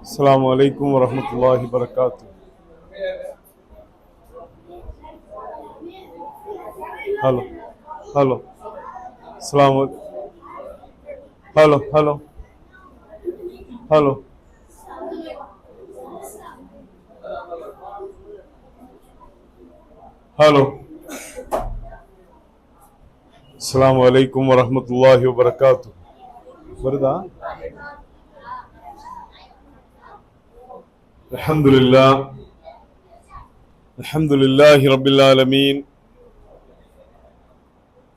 السلام عليكم ورحمة الله وبركاته. Hello. Hello. السلام Hello. Hello. Hello. Hello. السلام عليكم ورحمة الله وبركاته. வருதா? الحمد لله. الحمد لله رب العالمين.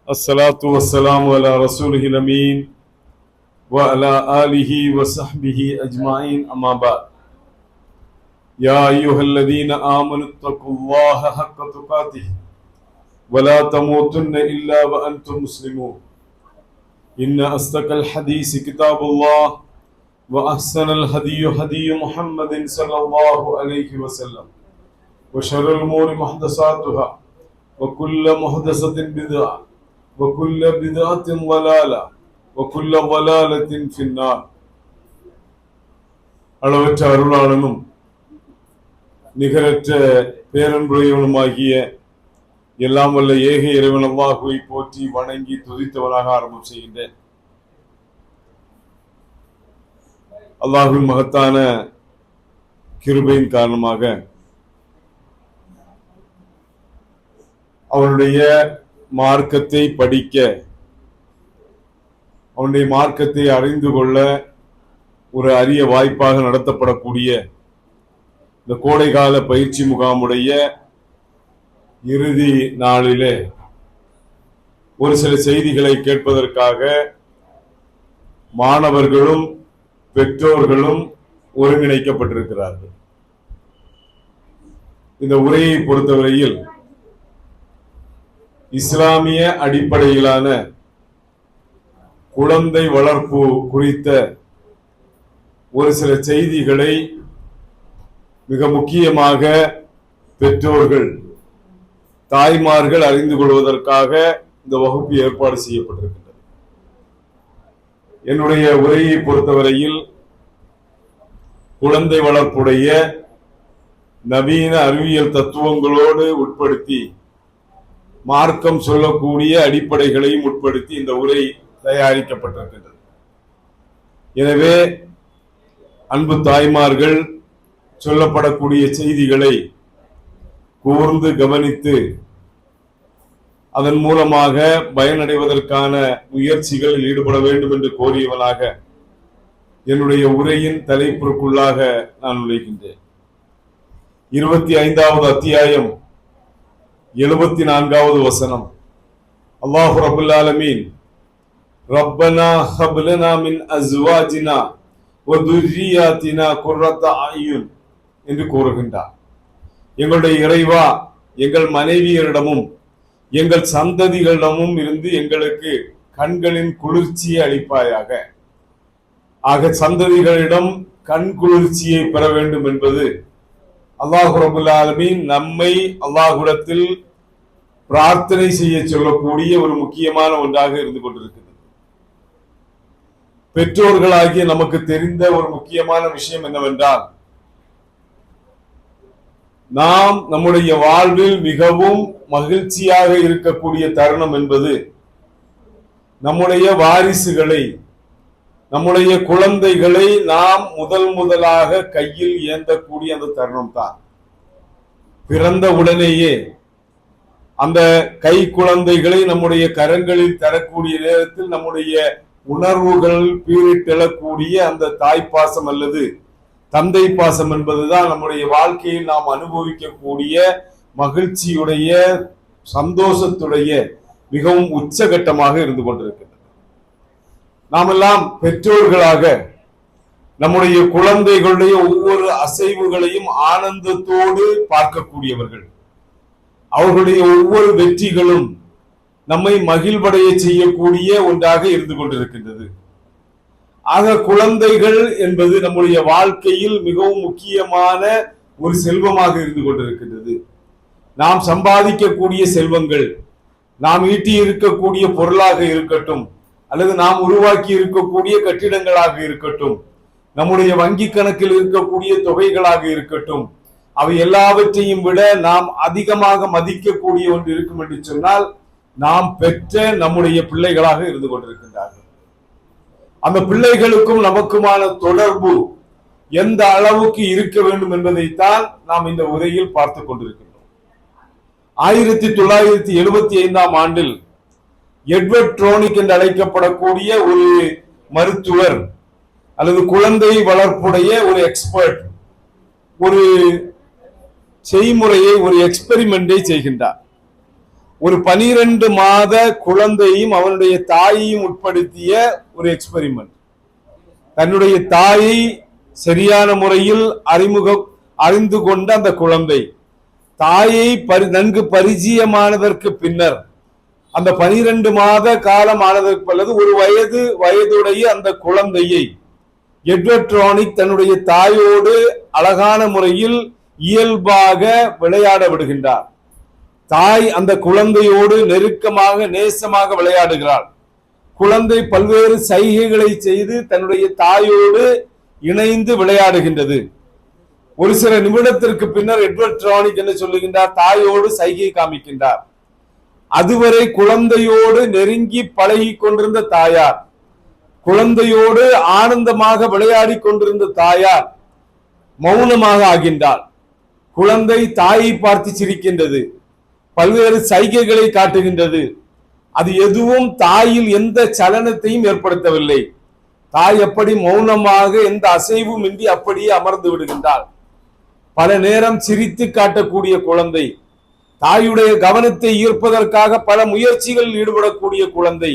الصلاة والسلام على رسوله الأمين وعلى آله وصحبه أجمعين أما بعد. يا أيها الذين آمنوا اتقوا الله حق تقاته ولا تموتن إلا وأنتم مسلمون. إن أصدق الحديث كتاب الله وأحسن الهدي هدي محمد صلى الله عليه وسلم وشر الأمور محدثاتها وكل محدثة بدعة وكل بدعة ضلالة وكل ضلالة في النار. அளவற்ற அருளாளனும் நிகரற்ற பேரன்புடையவனுமாகிய எல்லாம் வல்ல ஏக இறைவன் அல்லாஹுவை போற்றி வணங்கி துதித்தவனாக ஆரம்பம் செய்கின்றேன். அல்லாஹ்வின் மகத்தான கிருபையின் காரணமாக அவனுடைய மார்க்கத்தை படிக்க, அவனுடைய மார்க்கத்தை அறிந்து கொள்ள ஒரு அரிய வாய்ப்பாக நடத்தப்படக்கூடிய இந்த கோடைகால பயிற்சி முகாமுடைய இறுதி நாளிலே ஒரு சில செய்திகளை கேட்பதற்காக மாணவர்களும் பெற்றோர்களும் ஒருங்கிணைக்கப்பட்டிருக்கிறார்கள். இந்த உரையை பொறுத்தவரையில் இஸ்லாமிய அடிப்படையிலான குழந்தை வளர்ப்பு குறித்த ஒரு சில செய்திகளை மிக முக்கியமாக பெற்றோர்கள், தாய்மார்கள் அறிந்து கொள்வதற்காக இந்த வகுப்பு ஏற்பாடு செய்யப்பட்டிருக்கின்றது. என்னுடைய உரையை பொறுத்தவரையில் குழந்தை வளர்ப்புடைய நவீன அறிவியல் தத்துவங்களோடு உட்படுத்தி, மார்க்கம் சொல்லக்கூடிய அடிப்படைகளையும் உட்படுத்தி இந்த உரை தயாரிக்கப்பட்டிருக்கின்றது. எனவே அன்பு தாய்மார்கள் சொல்லப்படக்கூடிய செய்திகளை கூர்ந்து கவனித்து அதன் மூலமாக பயனடைவதற்கான முயற்சிகளில் ஈடுபட வேண்டும் என்று கோரியவனாக என்னுடைய உரையின் தலைப்பிற்குள்ளாக நான் நுழைகின்றேன். 25வது அத்தியாயம் 74வது வசனம். அல்லாஹு ரப்பல் ஆலமீன் ரப்பனா ஹப் லனா மின் அஸ்வாஜினா வ துர்ரியாத்தினா குர்ரத அய்யுன் என்று கூறுகின்றார். எங்களுடைய இறைவா, எங்கள் மனைவியரிடமும் எங்கள் சந்ததிகளிடமும் இருந்து எங்களுக்கு கண்களின் குளிர்ச்சியை அளிப்பாயாக. ஆக சந்ததிகளிடம் கண் குளிர்ச்சியை பெற வேண்டும் என்பது அல்லாஹு ரப்பல் ஆலமீன் நம்மை அல்லாஹ்விடத்தில் பிரார்த்தனை செய்ய சொல்லக்கூடிய ஒரு முக்கியமான ஒன்றாக இருந்து கொண்டிருக்கிறது. பெற்றோர்களாகிய நமக்கு தெரிந்த ஒரு முக்கியமான விஷயம் என்னவென்றால், நாம் நம்முடைய வாழ்வில் மிகவும் மகிழ்ச்சியாக இருக்கக்கூடிய தருணம் என்பது நம்முடைய வாரிசுகளை, நம்முடைய குழந்தைகளை நாம் முதலாக கையில் ஏந்தக்கூடிய அந்த தருணம் தான். பிறந்த உடனேயே அந்த கை குழந்தைகளை நம்முடைய கரங்களில் தரக்கூடிய நேரத்தில் நம்முடைய உணர்வுகள் பீரிட்டெழக்கூடிய அந்த தாய்ப்பாசம் அல்லது தந்தை பாசம் என்பதுதான் நம்முடைய வாழ்க்கையில் நாம் அனுபவிக்கக்கூடிய மகிழ்ச்சியுடைய, சந்தோஷத்துடைய மிகவும் உச்சகட்டமாக இருந்து கொண்டிருக்கிறது. நாமெல்லாம் பெற்றோர்களாக நம்முடைய குழந்தைகளுடைய ஒவ்வொரு அசைவுகளையும் ஆனந்தத்தோடு பார்க்கக்கூடியவர்கள். அவர்களுடைய ஒவ்வொரு வெற்றிகளும் நம்மை மகிழ்வடைய செய்யக்கூடிய ஒன்றாக இருந்து கொண்டிருக்கின்றது. ஆக குழந்தைகள் என்பது நம்முடைய வாழ்க்கையில் மிகவும் முக்கியமான ஒரு செல்வமாக இருந்து கொண்டிருக்கின்றது. நாம் சம்பாதிக்கக்கூடிய செல்வங்கள், நாம் ஈட்டி இருக்கக்கூடிய பொருளாக இருக்கட்டும் அல்லது நாம் உருவாக்கி இருக்கக்கூடிய கட்டிடங்களாக இருக்கட்டும், நம்முடைய வங்கி கணக்கில் இருக்கக்கூடிய தொகைகளாக இருக்கட்டும், அவை எல்லாவற்றையும் விட நாம் அதிகமாக மதிக்கக்கூடிய ஒன்று இருக்கும் என்று சொன்னால் நாம் பெற்ற நம்முடைய பிள்ளைகளாக இருந்து கொண்டிருக்கின்றார்கள். அந்த பிள்ளைகளுக்கும் நமக்குமான தொடர்பு எந்த அளவுக்கு இருக்க வேண்டும் என்பதைத்தான் நாம் இந்த உரையில் பார்த்து கொண்டிருக்கின்றோம். 1975ஆம் ஆண்டில் எட்வர்ட் ட்ரோனிக் என்று அழைக்கப்படக்கூடிய ஒரு மருத்துவர் அல்லது குழந்தை வளர்ப்புடைய ஒரு எக்ஸ்பர்ட் ஒரு செய்முறையை, ஒரு எக்ஸ்பெரிமெண்டை செய்கின்றார். ஒரு 12 மாத குழந்தையும் அவனுடைய தாயையும் உட்படுத்திய ஒரு எக்ஸ்பெரிமெண்ட். தன்னுடைய தாயை சரியான முறையில் அறிந்து கொண்ட அந்த குழந்தை தாயை நன்கு பரிச்சயமானதற்கு பின்னர் அந்த 12 மாத காலம் ஆனதற்கு அல்லது ஒரு வயதுடைய அந்த குழந்தையை எட்வர்ட் ட்ரோனிக் தன்னுடைய தாயோடு அழகான முறையில் இயல்பாக விளையாட விடுகின்றார். தாய் அந்த குழந்தையோடு நெருக்கமாக நேசமாக விளையாடுகிறாள். குழந்தை பல்வேறு சைகைகளை செய்து தன்னுடைய தாயோடு இணைந்து விளையாடுகின்றது. ஒரு சில நிமிடத்திற்கு பின்னர் எட்வர்ட் ட்ரோனிக் என்ன சொல்லுகின்றார்? தாயோடு சைகை காமிக்கின்றார். அதுவரை குழந்தையோடு நெருங்கி பழகி கொண்டிருந்த தாயார், குழந்தையோடு ஆனந்தமாக விளையாடி கொண்டிருந்த தாயார் மௌனமாக ஆகின்றார். குழந்தை தாயை பார்த்து சிரிக்கின்றது, பல்வேறு சைகைகளை காட்டுகின்றது. அது எதுவும் தாயில் எந்த சலனத்தையும் ஏற்படுத்தவில்லை. தாய் அப்படி மௌனமாக எந்த அசைவும் இன்றி அப்படியே அமர்ந்து விடுகின்றாள். பல நேரம் சிரித்து காட்டக்கூடிய குழந்தை, தாயுடைய கவனத்தை ஈர்ப்பதற்காக பல முயற்சிகளில் ஈடுபடக்கூடிய குழந்தை,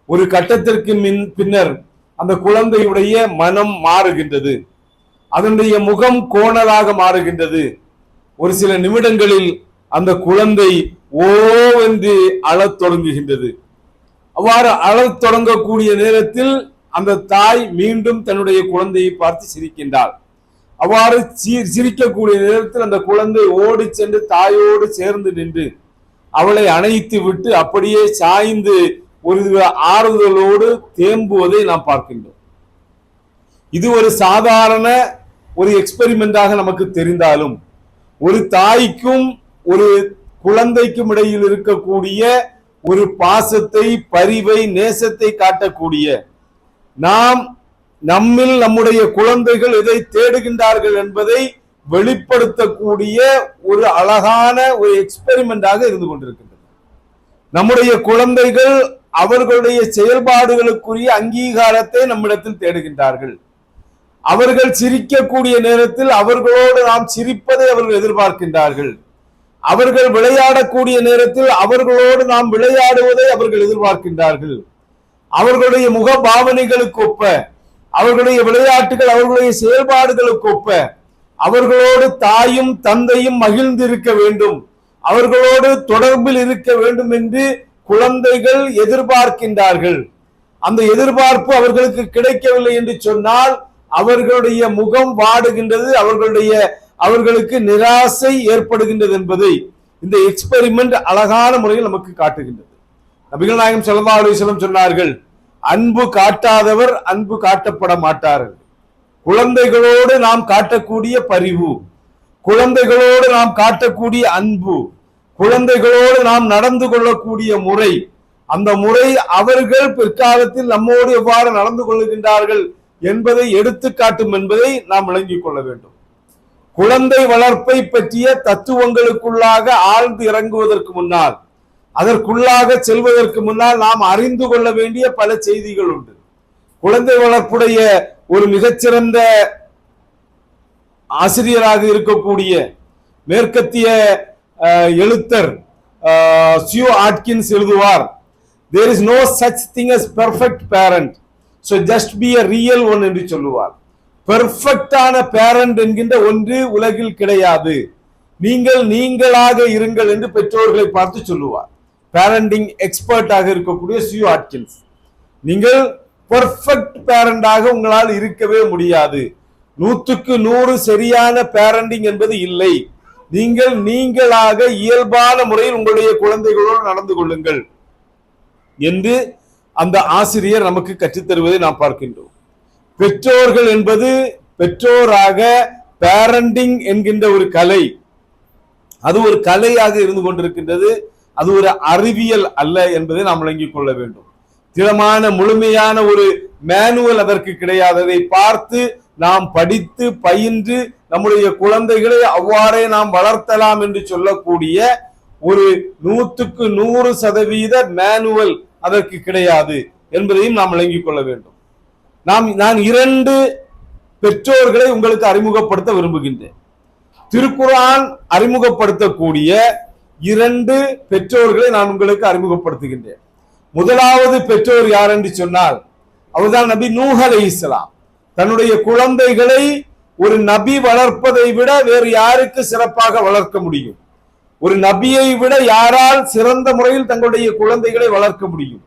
ஒரு கட்டத்திற்கு பின்னர் அந்த குழந்தையுடைய மனம் மாறுகின்றது. அதனுடைய முகம் கோணலாக மாறுகின்றது. ஒரு சில நிமிடங்களில் அந்த குழந்தை ஓவென்று அழத் தொடங்குகின்றது. அவ்வாறு அழத் தொடங்கக்கூடிய நேரத்தில் அந்த தாய் மீண்டும் தன்னுடைய குழந்தையை பார்த்து சிரிக்கின்றாள். அவ்வாறு சிரிக்கக்கூடிய நேரத்தில் அந்த குழந்தை ஓடி சென்று தாயோடு சேர்ந்து நின்று அவளை அணைத்து விட்டு அப்படியே சாய்ந்து ஒரு ஆறுதலோடு தேம்புவதை நாம் பார்க்கின்றோம். இது ஒரு சாதாரண ஒரு எக்ஸ்பெரிமெண்டாக நமக்கு தெரிந்தாலும், ஒரு தாய்க்கும் ஒரு குழந்தைக்கும் இடையில் இருக்கக்கூடிய ஒரு பாசத்தை, பரிவை, நேசத்தை காட்டக்கூடிய, நாம் நம்மில் நம்முடைய குழந்தைகள் எதை தேடுகின்றார்கள் என்பதை வெளிப்படுத்தக்கூடிய ஒரு அழகான ஒரு எக்ஸ்பெரிமெண்டாக இருந்து கொண்டிருக்கின்றது. நம்முடைய குழந்தைகள் அவர்களுடைய செயல்பாடுகளுக்குரிய அங்கீகாரத்தை நம்மிடத்தில் தேடுகின்றார்கள். அவர்கள் சிரிக்கக்கூடிய நேரத்தில் அவர்களோடு நாம் சிரிப்பதை அவர்கள் எதிர்பார்க்கின்றார்கள். அவர்கள் விளையாடக்கூடிய நேரத்தில் அவர்களோடு நாம் விளையாடுவதை அவர்கள் எதிர்பார்க்கின்றார்கள். அவர்களுடைய முக பாவனைகளுக்கு ஒப்ப, அவர்களுடைய விளையாட்டுகள், அவர்களுடைய செயல்பாடுகளுக்கு ஒப்ப அவர்களோடு தாயும் தந்தையும் மகிழ்ந்து இருக்க வேண்டும், அவர்களோடு தொடர்பில் இருக்க வேண்டும் என்று குழந்தைகள் எதிர்பார்க்கின்றார்கள். அந்த எதிர்பார்ப்பு அவர்களுக்கு கிடைக்கவில்லை என்று சொன்னால் அவர்களுடைய முகம் வாடுகின்றது, அவர்களுக்கு நிராசை ஏற்படுகின்றது என்பதை இந்த எக்ஸ்பெரிமெண்ட் அழகான முறையில் நமக்கு காட்டுகின்றது. நபிகள் நாயகம் ஸல்லல்லாஹு அலைஹி வஸல்லம் சொன்னார்கள், அன்பு காட்டாதவர் அன்பு காட்டப்பட மாட்டார்கள். குழந்தைகளோடு நாம் காட்டக்கூடிய பரிவு, குழந்தைகளோடு நாம் காட்டக்கூடிய அன்பு, குழந்தைகளோடு நாம் நடந்து கொள்ளக்கூடிய முறை, அந்த முறை அவர்கள் பிற்காலத்தில் நம்மோடு எவ்வாறு நடந்து கொள்கின்றார்கள் என்பதை எடுத்து காட்டும் என்பதை நாம் விளங்கிக் கொள்ள வேண்டும். குழந்தை வளர்ப்பை பற்றிய தத்துவங்களுக்குள்ளாக ஆழ்ந்து இறங்குவதற்கு முன்னால், அதற்குள்ளாக செல்வதற்கு முன்னால் நாம் அறிந்து கொள்ள வேண்டிய பல செய்திகள் உண்டு. குழந்தை வளர்ப்புடைய ஒரு மிகச்சிறந்த ஆசிரியராக இருக்கக்கூடிய மேற்கத்திய எழுத்தர் சியூ ஆட்கின்ஸ் எழுதுவார், there is no such thing as perfect parent, so just be a real one என்று சொல்லுவார். பெர்ஃபெக்டான பேரண்ட் என்கின்ற ஒன்று உலகில் கிடையாது, நீங்கள் நீங்களாக இருங்கள் என்று பெற்றோர்களை பார்த்து சொல்லுவார். பேரண்டிங் எக்ஸ்பர்ட்டாக இருக்கக்கூடிய சியூ ஆட்கின்ஸ், நீங்கள் பெர்ஃபெக்ட் பேரண்டாக உங்களால் இருக்கவே முடியாது, 100க்கு 100 சரியான பேரண்டிங் என்பது இல்லை, நீங்கள் நீங்களாக இயல்பான முறையில் உங்களுடைய குழந்தைகளோடு நடந்து கொள்ளுங்கள் என்று அந்த ஆசிரியர் நமக்கு கற்றுத்தருவதை நாம் பார்க்கின்றோம். பெற்றோர்கள் என்பது பெற்றோராக பேரண்டிங் என்கின்ற ஒரு கலை, அது ஒரு கலையாக இருந்து கொண்டிருக்கின்றது. அது ஒரு அறிவியல் அல்ல என்பதை நாம் விளங்கிக் கொள்ள வேண்டும். திடமான முழுமையான ஒரு மேனுவல் அதற்கு கிடையாது. அதை பார்த்து நாம் படித்து பயின்று நம்முடைய குழந்தைகளை அவ்வாறே நாம் வளர்த்தலாம் என்று சொல்லக்கூடிய ஒரு 100% மேனுவல் அதற்கு கிடையாது என்பதையும் நாம் விளங்கிக் கொள்ள வேண்டும். நான் 2 பெற்றோர்களை உங்களுக்கு அறிமுகப்படுத்த விரும்புகின்றேன். திருக்குர்ஆன் அறிமுகப்படுத்தக்கூடிய 2 பெற்றோர்களை நான் உங்களுக்கு அறிமுகப்படுத்துகின்றேன். முதலாவது பெற்றோர் யார் என்று சொன்னால் அவர்தான் நபி நூஹ் அலைஹிஸ்ஸலாம். தன்னுடைய குழந்தைகளை ஒரு நபி வளர்ப்பதை விட வேறு யாருக்கு சிறப்பாக வளர்க்க முடியும்? ஒரு நபியை விட யாரால் சிறந்த முறையில் தங்களுடைய குழந்தைகளை வளர்க்க முடியும்?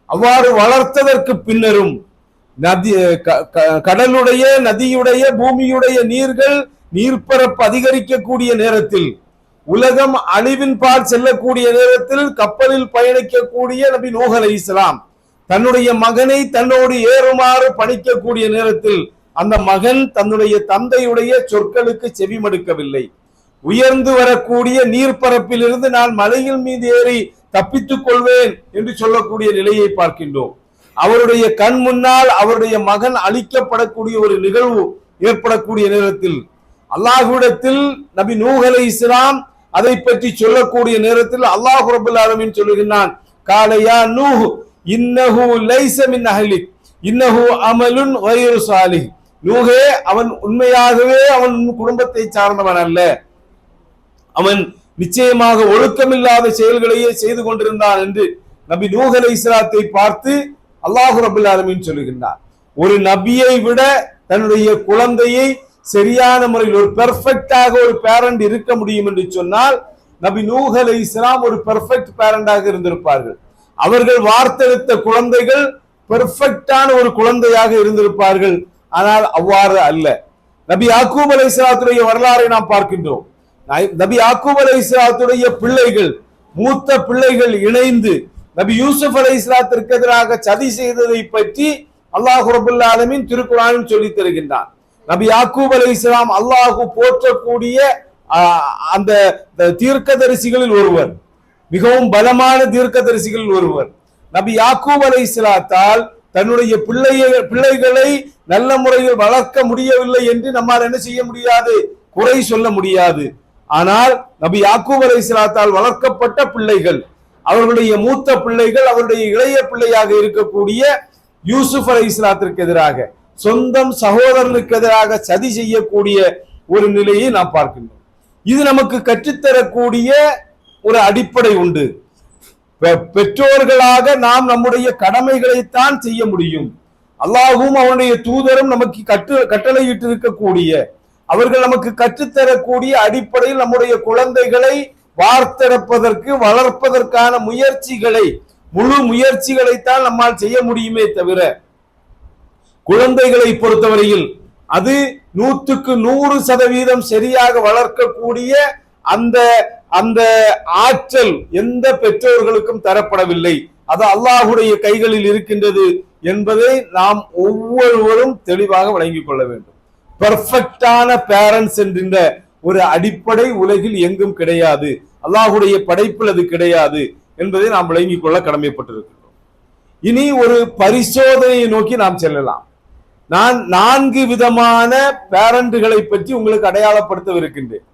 அவ்வாறு வளர்த்ததற்கு பின்னரும் நதி, கடலுடைய, நதியுடைய, பூமியுடைய நீர்ப்பரப்பு அதிகரிக்கக்கூடிய நேரத்தில், உலகம் அழிவின் பால் செல்லக்கூடிய நேரத்தில் கப்பலில் பயணிக்கக்கூடிய நபி நூஹ் அலைஹிஸ்ஸலாம் தன்னுடைய மகனை தன்னோடு ஏறுமாறு பணிக்கக்கூடிய நேரத்தில் அந்த மகன் தன்னுடைய தந்தையுடைய சொற்களுக்கு செவிமடுக்கவில்லை. உயர்ந்து வரக்கூடிய நீர்ப்பரப்பில் இருந்து நான் மலையின் மீது ஏறி தப்பித்துக் கொள்வேன் என்று சொல்லக்கூடிய நிலையை பார்க்கின்றோம். அவருடைய கண் முன்னால் அவருடைய மகன் அழிக்கப்படக்கூடிய ஒரு நிகழ்வு ஏற்படக்கூடிய நேரத்தில் அல்லாஹ்விடத்தில் நபி நூஹ் அலைஹிஸ்ஸலாம் அதை பற்றி சொல்லக்கூடிய நேரத்தில் அல்லாஹ் ரப்பல் ஆலமீன் சொல்லுகிறான், காலையா நூஹ் இன்னஹு லைஸ மின் அஹ்லிக் இன்னஹு அமலுன் கைரு சாலிஹ். நூஹே, அவன் உண்மையாகவே அவன் குடும்பத்தை சார்ந்தவன் அல்ல, அவன் நிச்சயமாக ஒழுக்கமில்லாத செயல்களையே செய்து கொண்டிருந்தான் என்று நபி நூஹ் அலைஹிஸ்ஸலாத்தை பார்த்து அல்லாஹ் ரப்பல் ஆலமீன் சொல்லுகின்றார். ஒரு நபியை விட தன்னுடைய குழந்தையை சரியான முறையில் ஒரு பெர்ஃபெக்டாக ஒரு பேரண்ட் இருக்க முடியும் என்று சொன்னால் நபி நூஹ் அலைஹிஸ்ஸலாம் ஒரு பெர்ஃபெக்ட் பேரண்டாக இருந்திருப்பார்கள். அவர்கள் வார்த்தெடுத்த குழந்தைகள் பெர்ஃபெக்டான ஒரு குழந்தையாக இருந்திருப்பார்கள். ஆனால் அவ்வாறு அல்ல. நபி யாக்கூப் அலைஹிஸ்ஸலாத்துடைய வரலாறை நாம் பார்க்கின்றோம். நபி யாக்கூப் அலைஹிஸ்ஸலாத்துடைய பிள்ளைகள், மூத்த பிள்ளைகள் இணைந்து நபி யூசுப் அலைஹிஸ்ஸலாத்திற்கு எதிராக சதி செய்ததை பற்றி அல்லாஹ் ரப்பல் ஆலமீன் திருக்குர்ஆனில் சொல்லித் தருகின்றான். நபி யாக்கூப் அலைஹிஸ்ஸலாம் அல்லாஹ் போற்றக்கூடிய அந்த தீர்க்கதரிசிகளில் ஒருவர், மிகவும் பலமான தீர்க்கதரிசிகளில் ஒருவர். நபி யாக்கூப் அலைஹிஸ்ஸலாத்தால் தன்னுடைய பிள்ளைகளை நல்ல முறையில் வளர்க்க முடியவில்லை என்று நம்மால் என்ன செய்ய முடியாது, குறை சொல்ல முடியாது. ஆனால் நபி யாக்கூப் அலைஹிஸ்ஸலாத்தால் வளர்க்கப்பட்ட பிள்ளைகள், அவர்களுடைய மூத்த பிள்ளைகள் அவருடைய இளைய பிள்ளையாக இருக்கக்கூடிய யூசுப் அலைஹிஸ்ஸலாத்திற்கு எதிராக, சொந்தம் சகோதரனுக்கு எதிராக சதி செய்யக்கூடிய ஒரு நிலையை நாம் பார்க்கின்றோம். இது நமக்கு கற்றுத்தரக்கூடிய ஒரு அடிப்படை உண்டு. பெற்றோர்களாக நாம் நம்முடைய கடமைகளைத்தான் செய்ய முடியும். அல்லாஹ்வும் அவனுடைய தூதரும் நமக்கு கட்டளையிட்டு இருக்கக்கூடிய, அவர்கள் நமக்கு கற்றுத்தரக்கூடிய அடிப்படையில் நம்முடைய குழந்தைகளை வார்த்தெடுப்பதற்கு வளர்ப்பதற்கான முழு முயற்சிகளைத்தான் நம்மால் செய்ய முடியுமே தவிர, குழந்தைகளை பொறுத்தவரையில் அது 100% சரியாக வளர்க்கக்கூடிய அந்த ஆற்றல் எந்த பெற்றோர்களுக்கும் தரப்படவில்லை. அது அல்லாஹ்வுடைய கைகளில் இருக்கின்றது என்பதை நாம் ஒவ்வொருவரும் தெளிவாக வழங்கிக் கொள்ள வேண்டும். பெர்ஃபெக்டான பேரண்ட்ஸ் என்கின்ற ஒரு அடிப்படை உலகில் எங்கும் கிடையாது, அல்லாஹ்வுடைய படைப்பில் அது கிடையாது என்பதை நாம் விளங்கிக் கொள்ள கடமைப்பட்டிருக்கிறோம். இனி ஒரு பரிசோதனையை நோக்கி நாம் செல்லலாம். நான் 4 விதமான பேரண்ட்களை பற்றி உங்களுக்கு அடையாளப்படுத்தவிருக்கின்றேன்.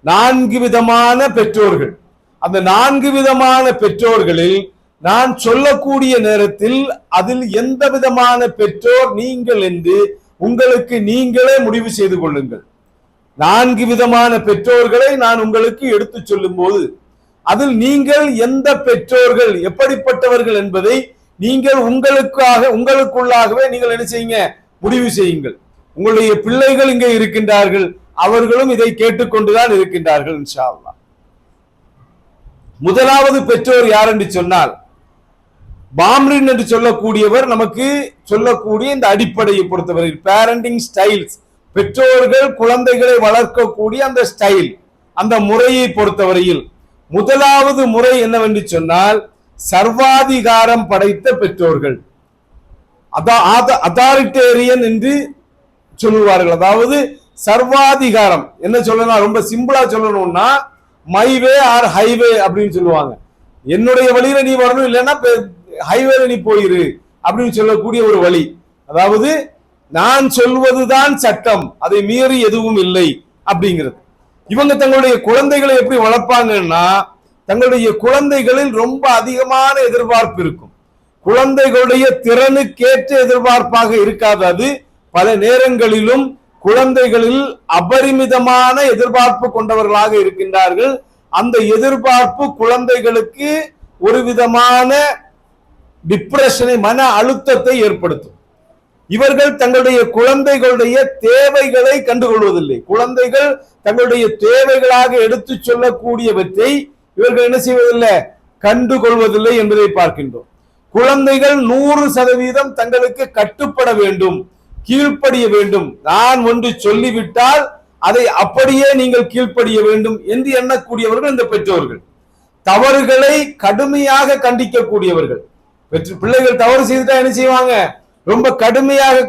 4 விதமான பெற்றோர்கள். அந்த 4 விதமான பெற்றோர்களில் நான் சொல்லக்கூடிய நேரத்தில் அதில் எந்த விதமான பெற்றோர் நீங்கள் என்று உங்களுக்கு நீங்களே முடிவு செய்து கொள்ளுங்கள். 4 விதமான பெற்றோர்களை நான் உங்களுக்கு எடுத்து சொல்லும் போது அதில் நீங்கள் எந்த பெற்றோர்கள் எப்படிப்பட்டவர்கள் என்பதை நீங்கள் உங்களுக்குள்ளாகவே நீங்கள் என்ன செய்யுங்க, முடிவு செய்யுங்கள். உங்களுடைய பிள்ளைகள் இங்கே இருக்கின்றார்கள், அவர்களும் இதை கேட்டுக்கொண்டுதான் இருக்கின்றார்கள் இன்ஷா அல்லாஹ். முதலாவது பெற்றோர் யார் என்று சொன்னால் பாம்ரின் என்று சொல்லக்கூடியவர் நமக்கு சொல்லக்கூடிய இந்த அடிப்படையை பொறுத்தவரை பேரண்டிங் ஸ்டைல்ஸ், பெற்றோர்கள் குழந்தைகளை வளர்க்கக்கூடிய அந்த ஸ்டைல், அந்த முறையை பொறுத்தவரையில் முதலாவது முறை என்னவென்று சொன்னால் சர்வாதிகாரம் படைத்த பெற்றோர்கள். அதாரிட்டேரியன் என்று சொல்லுவார்கள். அதாவது சர்வாதிகாரம். என்ன சொல்லணும், ரொம்ப சிம்பிளா சொல்லணும்னா மைவே ஆர் ஹைவே அப்படின்னு சொல்லுவாங்க. என்னுடைய வழியில நீ வரணும், இல்லைன்னா ஹைவேல நீ போயிரு அப்படின்னு சொல்லக்கூடிய ஒரு வழி. அதாவது நான் சொல்வதுதான் சட்டம், அதை மீறி எதுவும் இல்லை அப்படிங்கிறது. இவங்க தங்களுடைய குழந்தைகளை எப்படி வளர்ப்பாங்கன்னா, தங்களுடைய குழந்தைகளில் ரொம்ப அதிகமான எதிர்பார்ப்பு இருக்கும். குழந்தைகளுடைய திறனுக்கேற்ற எதிர்பார்ப்பாக இருக்காது. அது பல நேரங்களிலும் குழந்தைகளில் அபரிமிதமான எதிர்பார்ப்பு கொண்டவர்களாக இருக்கின்றார்கள். அந்த எதிர்பார்ப்பு குழந்தைகளுக்கு ஒரு விதமான டிப்ரெஷனை, மன அழுத்தத்தை ஏற்படுத்தும். இவர்கள் தங்களுடைய குழந்தைகளுடைய தேவைகளை கண்டுகொள்வதில்லை. குழந்தைகள் தங்களுடைய தேவைகளாக எடுத்து சொல்லக்கூடியவற்றை இவர்கள் என்ன செய்வதில்லை, கண்டுகொள்வதில்லை என்பதை பார்க்கின்றோம். குழந்தைகள் 100% தங்களுக்கு கட்டுப்பட வேண்டும், கீழ்ப்படிய வேண்டும். நான் ஒன்று சொல்லிவிட்டால் அதை அப்படியே நீங்கள் கீழ்ப்படிய வேண்டும் என்று எண்ணக்கூடியவர்கள் இந்த பெற்றோர்கள். தவறுகளை கடுமையாக கண்டிக்கக்கூடியவர்கள். பிள்ளைகள் தவறு செய்துட்டா என்ன செய்வாங்க, ரொம்ப கடுமையாக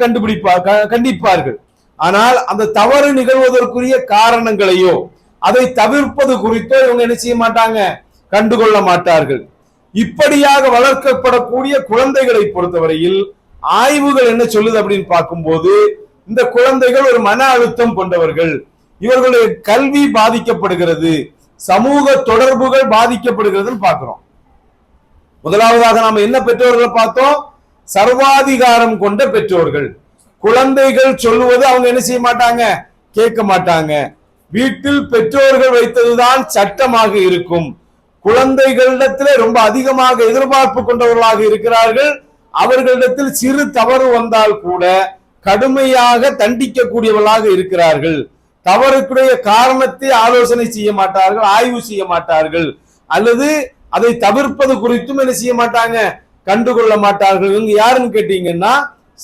கண்டிப்பார்கள். ஆனால் அந்த தவறு நிகழ்வதற்குரிய காரணங்களையோ அதை தவிர்ப்பது குறித்தோ இவங்க என்ன செய்ய மாட்டாங்க, கண்டுகொள்ள மாட்டார்கள். இப்படியாக வளர்க்கப்படக்கூடிய குழந்தைகளை பொறுத்தவரையில் ஆய்வுகள் என்ன சொல்லுது அப்படின்னு பார்க்கும்போது, இந்த குழந்தைகள் ஒரு மன அழுத்தம் கொண்டவர்கள். இவர்களுடைய கல்வி பாதிக்கப்படுகிறது, சமூக தொடர்புகள் பாதிக்கப்படுகிறதுன்னு பார்க்கிறோம். முதலாவதாக நாம என்ன பெற்றோர்களை பார்த்தோம், சர்வாதிகாரம் கொண்ட பெற்றோர்கள். குழந்தைகள் சொல்லுவது அவங்க என்ன செய்ய மாட்டாங்க, கேட்க மாட்டாங்க. வீட்டில் பெற்றோர்கள் வைத்ததுதான் சட்டமாக இருக்கும். குழந்தைகளிடத்தில் ரொம்ப அதிகமாக எதிர்பார்ப்பு கொண்டவர்களாக இருக்கிறார்கள். அவர்களிடத்தில் சிறு தவறு வந்தால் கூட கடுமையாக தண்டிக்கக்கூடியவர்களாக இருக்கிறார்கள். தவறுக்குடைய காரணத்தை ஆலோசனை செய்ய மாட்டார்கள், ஆய்வு செய்ய மாட்டார்கள், அல்லது அதை தவிர்ப்பது குறித்தும் என்ன செய்ய மாட்டாங்க, கண்டுகொள்ள மாட்டார்கள். இவங்க யாருன்னு கேட்டீங்கன்னா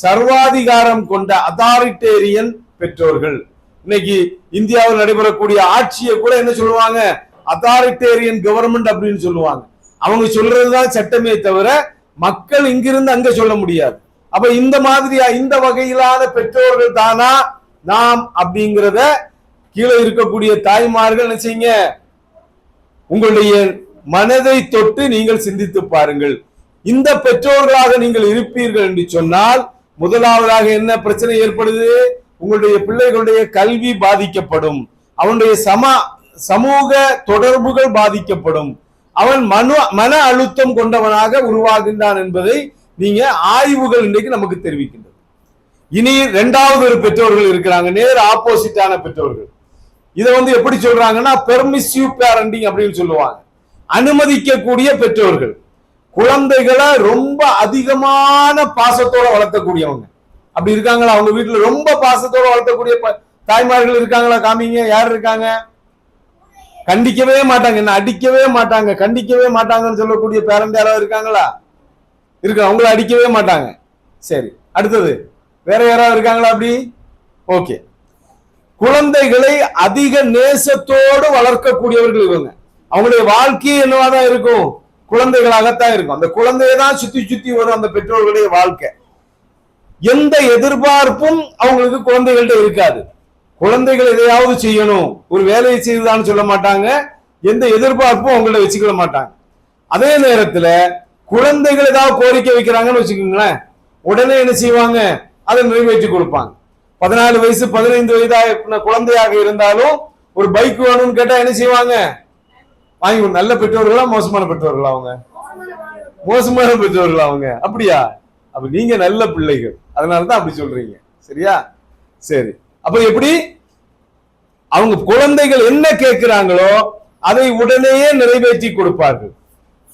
சர்வாதிகாரம் கொண்ட அதாரிட்டேரியன் பெற்றோர்கள். இன்னைக்கு இந்தியாவில் நடைபெறக்கூடிய ஆட்சியை கூட என்ன சொல்லுவாங்க, அதாரிட்டேரியன் கவர்மெண்ட் அப்படின்னு சொல்லுவாங்க. அவங்க சொல்றதுதான் சட்டமே தவிர மக்கள் இங்கிருந்து அங்க சொல்ல முடியாது. அப்ப இந்த மாதிரியா இந்த வகையிலான பெற்றோர்கள் தானா நாம் அப்படிங்கிறத கீழே இருக்கக்கூடிய தாய்மார்கள் என்ன செய்யுங்க, உங்களுடைய மனதை தொட்டு நீங்கள் சிந்தித்து பாருங்கள். இந்த பெற்றோர்களாக நீங்கள் இருப்பீர்கள் என்று சொன்னால் முதலாவதாக என்ன பிரச்சனை ஏற்படுது, உங்களுடைய பிள்ளைகளுடைய கல்வி பாதிக்கப்படும், அவனுடைய சமூக தொடர்புகள் பாதிக்கப்படும், அவன் மன அழுத்தம் கொண்டவனாக உருவாகின்றான் என்பதை நீங்க ஆய்வுகள் இன்றைக்கு நமக்கு தெரிவிக்கின்றது. இனி இரண்டாவது ஒரு பெற்றோர்கள் இருக்கிறாங்க, நேர் ஆப்போசிட்டான பெற்றோர்கள். இதை எப்படி சொல்றாங்கன்னா பெர்மிசிவ் பேரண்டிங் அப்படின்னு சொல்லுவாங்க. அனுமதிக்கக்கூடிய பெற்றோர்கள். குழந்தைகளை ரொம்ப அதிகமான பாசத்தோட வளர்த்தக்கூடியவங்க அப்படி இருக்காங்களா, அவங்க வீட்டுல ரொம்ப பாசத்தோட வளர்த்தக்கூடிய தாய்மார்கள் இருக்காங்களா, காமிங்க. யார் இருக்காங்க, கண்டிக்கவே மாட்டாங்க, என்ன அடிக்கவே மாட்டாங்க, கண்டிக்கவே மாட்டாங்கன்னு சொல்லக்கூடிய பேரண்ட் யாராவது இருக்காங்களா, இருக்கு, அவங்கள அடிக்கவே மாட்டாங்க. சரி, அடுத்தது வேற யாராவது இருக்காங்களா அப்படி? ஓகே. குழந்தைகளை அதிக நேசத்தோடு வளர்க்கக்கூடியவர்கள் இவங்க. அவங்களுடைய வாழ்க்கையே என்னவாதான் இருக்கும், குழந்தைகளாகத்தான் இருக்கும். அந்த குழந்தையை தான் சுத்தி சுத்தி வரும் அந்த பெற்றோர்களுடைய வாழ்க்கை. எந்த எதிர்பார்ப்பும் அவங்களுக்கு குழந்தைகள்கிட்ட இருக்காது. குழந்தைகள் எதையாவது செய்யணும், ஒரு வேலையை செய்துதான்னு சொல்ல மாட்டாங்க, எந்த எதிர்பார்ப்பும் அவங்கள்ட்ட வச்சுக்கிட மாட்டாங்க. அதே நேரத்துல குழந்தைகள் ஏதாவது கோரிக்கை வைக்கிறாங்கன்னு வச்சுக்கோங்களேன், உடனே என்ன செய்வாங்க, அதை நிறைவேற்றி கொடுப்பாங்க. 14 வயசு 15 வயதாக குழந்தையாக இருந்தாலும் ஒரு பைக் வேணும்னு கேட்டா என்ன செய்வாங்க, வாங்கி. நல்ல பெற்றோர்களா மோசமான பெற்றோர்களா அவங்க? மோசமான பெற்றோர்களா அவங்க? அப்படியா? அப்ப நீங்க நல்ல பிள்ளைகள், அதனாலதான் அப்படி சொல்றீங்க. சரியா? சரி. அப்ப எப்படி அவங்க குழந்தைகள் என்ன கேட்கிறாங்களோ அதை உடனேயே நிறைவேற்றி கொடுப்பார்கள்.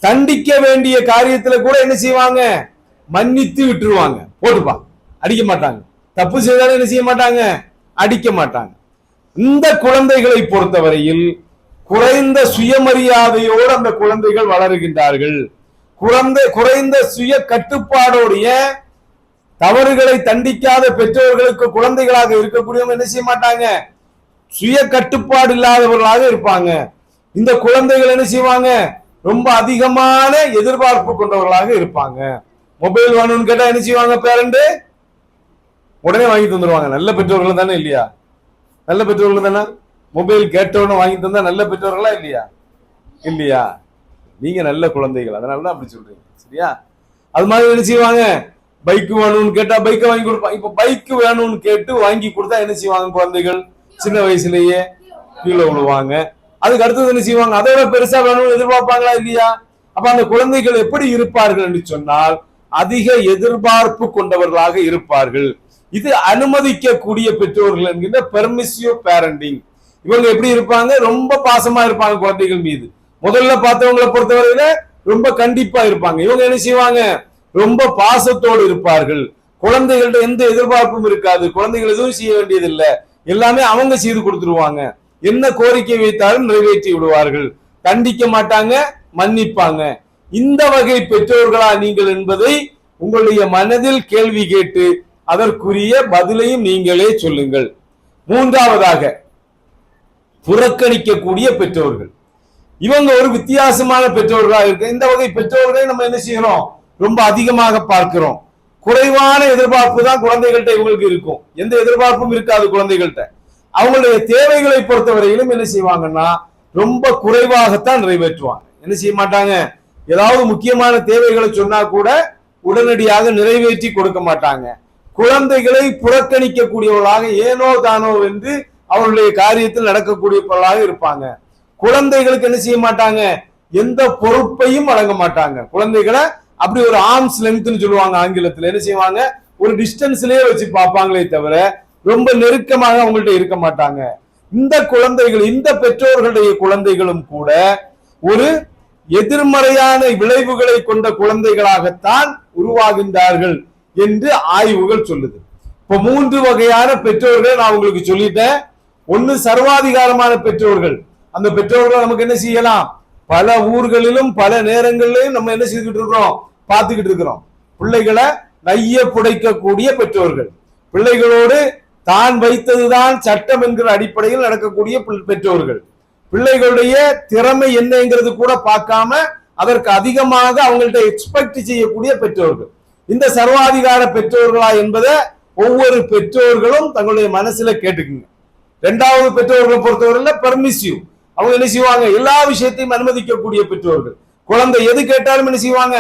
தண்டிக்க வேண்டிய காரியத்துல கூட என்ன செய்வாங்க, மன்னித்து விட்டுருவாங்க, போட்டுப்பா, அடிக்க மாட்டாங்க. தப்பு செய்தாலும் என்ன செய்ய மாட்டாங்க, அடிக்க மாட்டாங்க. இந்த குழந்தைகளை பொறுத்தவரையில் குறைந்த சுயமரியாதையோடு அந்த குழந்தைகள் வளருகின்றார்கள். குறைந்த சுய கட்டுப்பாடோடைய தவறுகளை தண்டிக்காத பெற்றோர்களுக்கு குழந்தைகளாக இருக்கக்கூடியவங்க என்ன செய்ய மாட்டாங்க, சுய கட்டுப்பாடு இல்லாதவர்களாக இருப்பாங்க. இந்த குழந்தைகள் என்ன செய்வாங்க, ரொம்ப அதிகமான எதிர்பார்ப்பு கொண்டவர்களாக இருப்பாங்க. மொபைல் வேணும்னு கேட்டா என்ன செய்வாங்க பேரண்ட்? உடனே வாங்கி தந்துருவாங்க. நல்ல பெற்றோர்கள் தானே இல்லையா? நல்ல பெற்றோர்கள் தானே? மொபைல் கேட்டவுடனே வாங்கி தந்தா நல்ல பெற்றோர்களா இல்லையா? இல்லையா? நீங்க நல்ல குழந்தைகள், அதனாலதான் அப்படி சொல்றீங்க. சரியா? அது மாதிரி என்ன செய்வாங்க? பைக் வேணும்னு கேட்டா பைக்கை வாங்கி கொடுப்பாங்க. இப்ப பைக் வேணும்னு கேட்டு வாங்கி கொடுத்தா என்ன செய்வாங்க? குழந்தைகள் சின்ன வயசுலயே கீழே விழுவாங்க. அதுக்கு அடுத்தது என்ன செய்வாங்க? அதை விட பெருசா வேணும்னு எதிர்பார்ப்பாங்களா இல்லையா? அப்ப அந்த குழந்தைகள் எப்படி இருப்பார்கள் என்று சொன்னால் அதிக எதிர்பார்ப்பு கொண்டவர்களாக இருப்பார்கள். இது அனுமதிக்கக்கூடிய பெற்றோர்கள் என்கின்ற பெர்மிசிவ் பேரண்டிங். இவங்க எப்படி இருப்பாங்க? ரொம்ப பாசமா இருப்பாங்க குழந்தைகள் மீது. முதல்ல பார்த்தவங்களை பொறுத்தவரையில ரொம்ப கண்டிப்பா இருப்பாங்க. இவங்க என்ன செய்வாங்க? ரொம்ப பாசத்தோடு இருப்பார்கள். குழந்தைகள்ட்ட எந்த எதிர்பார்ப்பும் இருக்காது. குழந்தைகள் எதுவும் செய்ய வேண்டியதில்லை, எல்லாமே அவங்க செய்து கொடுத்துருவாங்க. என்ன கோரிக்கை வைத்தாலும் நிறைவேற்றி விடுவார்கள். கண்டிக்க மாட்டாங்க, மன்னிப்பாங்க. இந்த வகை பெற்றோர்களா நீங்கள் என்பதை உங்களுடைய மனதில் கேள்வி கேட்டு அதற்குரிய பதிலையும் நீங்களே சொல்லுங்கள். மூன்றாவதாக, புறக்கணிக்கக்கூடிய பெற்றோர்கள். இவங்க ஒரு வித்தியாசமான பெற்றோர்களாக இருக்கு. இந்த வகை பெற்றோர்களை நம்ம என்ன செய்யறோம்? ரொம்ப அதிகமாக பார்க்கிறோம். குறைவான எதிர்பார்ப்பு தான் குழந்தைகள்கிட்ட இவங்களுக்கு இருக்கும். எந்த எதிர்பார்ப்பும் இருக்காது குழந்தைகள்கிட்ட. அவங்களுடைய தேவைகளை பொறுத்தவரையிலும் என்ன செய்வாங்கன்னா ரொம்ப குறைவாகத்தான் நிறைவேற்றுவாங்க. என்ன செய்ய மாட்டாங்க? ஏதாவது முக்கியமான தேவைகளை சொன்னா கூட உடனடியாக நிறைவேற்றி கொடுக்க மாட்டாங்க. குழந்தைகளை புறக்கணிக்கக்கூடியவர்களாக ஏனோ தானோ என்று அவருடைய காரியத்தில் நடக்கக்கூடியவர்களாக இருப்பாங்க. குழந்தைகளுக்கு என்ன செய்ய மாட்டாங்க? எந்த பொறுப்பையும் வழங்க மாட்டாங்க. குழந்தைகளை அப்படி ஒரு ஆர்ம்ஸ் லென்த்னு சொல்லுவாங்க ஆங்கிலத்தில். என்ன செய்வாங்க? ஒரு டிஸ்டன்ஸ்லயே வச்சு பார்ப்பாங்களே தவிர ரொம்ப நெருக்கமாக அவங்கள்ட்ட இருக்க மாட்டாங்க. இந்த குழந்தைகள், இந்த பெற்றோர்களுடைய குழந்தைகளும் கூட ஒரு எதிர்மறையான விளைவுகளை கொண்ட குழந்தைகளாகத்தான் உருவாகின்றார்கள் என்று ஆய்வுகள் சொல்லுது. இப்ப 3 வகையான பெற்றோர்கள் நான் உங்களுக்கு சொல்லிட்டேன். ஒன்னு சர்வாதிகாரமான பெற்றோர்கள். அந்த பெற்றோர்கள் நமக்கு என்ன செய்யலாம்? பல ஊர்களிலும் பல நேரங்களிலும் நம்ம என்ன செய்துட்டு இருக்கிறோம்? பார்த்துக்கிட்டு இருக்கிறோம். பிள்ளைகளை நைய புடைக்கக்கூடிய பெற்றோர்கள். பிள்ளைகளோடு தான் வைத்ததுதான் சட்டம் என்கிற அடிப்படையில் நடக்கக்கூடிய பெற்றோர்கள். பிள்ளைகளுடைய திறமை என்னங்கிறது கூட பார்க்காம அதற்கு அதிகமாக அவங்கள்ட்ட எக்ஸ்பெக்ட் செய்யக்கூடிய பெற்றோர்கள். இந்த சர்வாதிகார பெற்றோர்களா என்பதை ஒவ்வொரு பெற்றோர்களும் தங்களுடைய மனசுல கேட்டுக்குங்க. 2வது பெற்றோர்களை பொறுத்தவரையில பெர்மிசிவ். அவங்க என்ன செய்வாங்க? எல்லா விஷயத்தையும் அனுமதிக்கக்கூடிய பெற்றோர்கள். குழந்தை எது கேட்டாலும் என்ன செய்வாங்க?